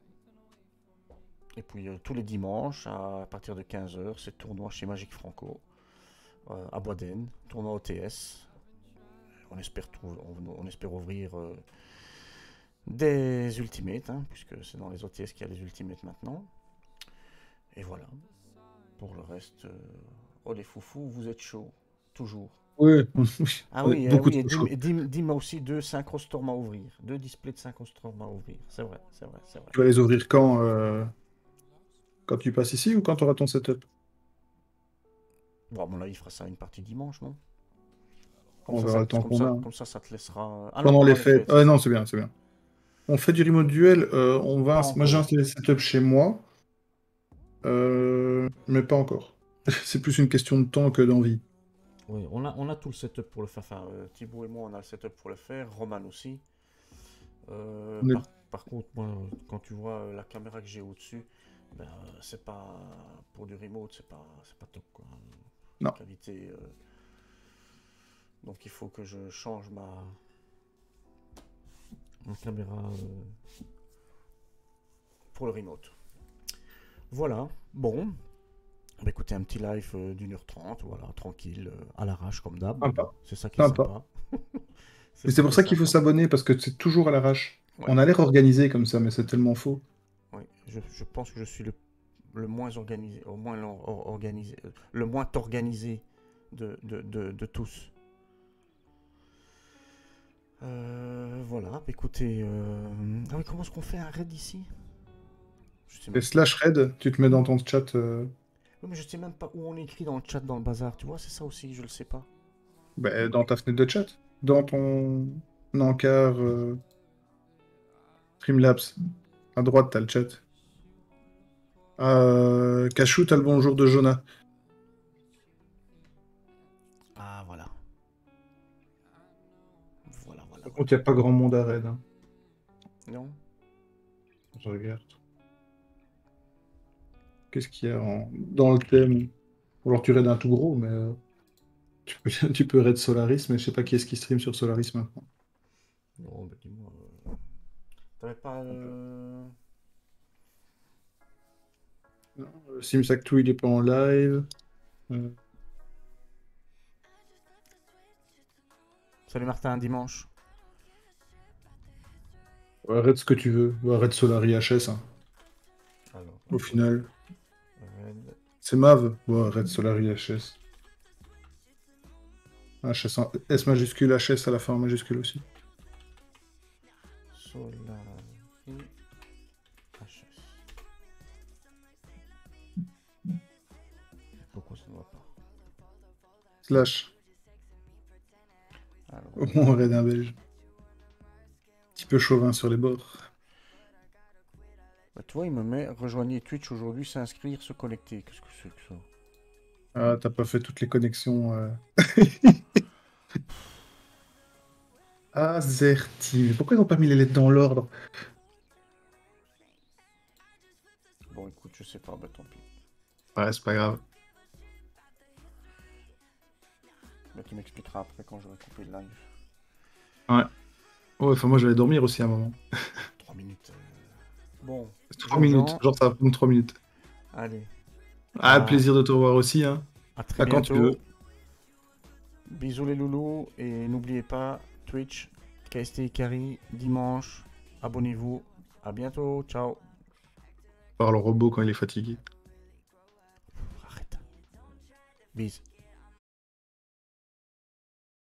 Et puis tous les dimanches, à partir de 15h, c'est tournoi chez Magic Franco, à Boisden, tournoi OTS. On espère ouvrir des Ultimates, hein, puisque c'est dans les OTS qu'il y a les Ultimates maintenant. Et voilà. Pour le reste, oh les foufous, vous êtes chauds, toujours. Oui, Ah oui, beaucoup oui, de chaud. dis-moi aussi 2 Synchrostorm à ouvrir. 2 displays de Synchrostorm à ouvrir. C'est vrai. Tu vas les ouvrir quand tu passes ici ou quand tu auras ton setup? Bon, à mon avis, il fera ça une partie dimanche, non? On verra le temps qu'on a. Comme ça te laissera... Ah non, Pendant les fêtes. Ouais, non, c'est bien, c'est bien. On fait du remote duel. Moi, j'ai installé le setup chez moi. Mais pas encore. C'est plus une question de temps que d'envie. Oui, on a tout le setup pour le faire. Enfin, Thibaut et moi, on a le setup pour le faire. Roman aussi. On est- Par contre, moi, quand tu vois la caméra que j'ai au-dessus, ben, c'est pas pour du remote, c'est pas top quoi. Non. Qualité. Donc il faut que je change ma caméra pour le remote. Voilà. Bon. Bah, écoutez, un petit live d'1h30, voilà, tranquille, à l'arrache comme d'hab. Sympa. C'est ça qui est Sympa. sympa. C'est Mais c'est ça pour qui est ça qu'il faut sympa. s'abonner, parce que c'est toujours à l'arrache. Ouais, On a l'air organisé comme ça, mais c'est tellement faux. ouais. Je pense que je suis le moins organisé, au moins organisé, le moins organisé de tous. Voilà, bah, écoutez, ah oui, comment est-ce qu'on fait un raid ici? Je sais Et même pas. slash raid, tu te mets dans ton chat. Oui, mais je sais même pas où on écrit dans le chat, dans le bazar, tu vois, c'est ça aussi, je le sais pas. Bah, dans ta fenêtre de chat. Dans ton encart Streamlabs. À droite, t'as le chat. Cachou, t'as le bonjour de Jonah. Ah, voilà. Voilà, voilà, Par voilà. contre, il n'y a pas grand monde à raid, hein. Non? Je regarde. Qu'est-ce qu'il y a dans le thème? Ou alors tu raides un tout gros, mais tu peux raid Solaris, mais je sais pas qui est-ce qui stream sur Solaris maintenant. Non, bah dis-moi. T'avais pas. Non, Simsactou, il est pas en live. Euh, Salut Martin, dimanche. ouais, raid ce que tu veux. Ouais, raid Solari HS, hein. Alors, Au final. Red, C'est Mav. Ouais, raid Solari HS. HS S majuscule, HS à la fin en majuscule aussi. Solari, HS. Pourquoi ça ne va pas? Slash. Alors, Au moins, raid un belge. Petit peu chauvin sur les bords. bah, tu vois, il me met rejoignez Twitch aujourd'hui, s'inscrire, se connecter. Qu'est-ce que c'est que ça? Ah, t'as pas fait toutes les connexions. Azerty. Mais pourquoi ils ont pas mis les lettres dans l'ordre? Bon, écoute, je sais pas, bah tant pis. Ouais, c'est pas grave. Bah, tu m'expliqueras après quand j'aurai coupé le live. Ouais. Ouais, enfin, moi, j'allais dormir aussi à un moment. 3 minutes. Bon, 3 minutes. Jean-Jean, Genre, ça va prendre 3 minutes. allez, Ah, à, plaisir de te revoir aussi, hein. à très À quand tu veux. bientôt. Bisous les loulous et n'oubliez pas Twitch, KST Ikari, dimanche. Abonnez-vous. À bientôt. Ciao. Par le robot quand il est fatigué. Arrête. Bis.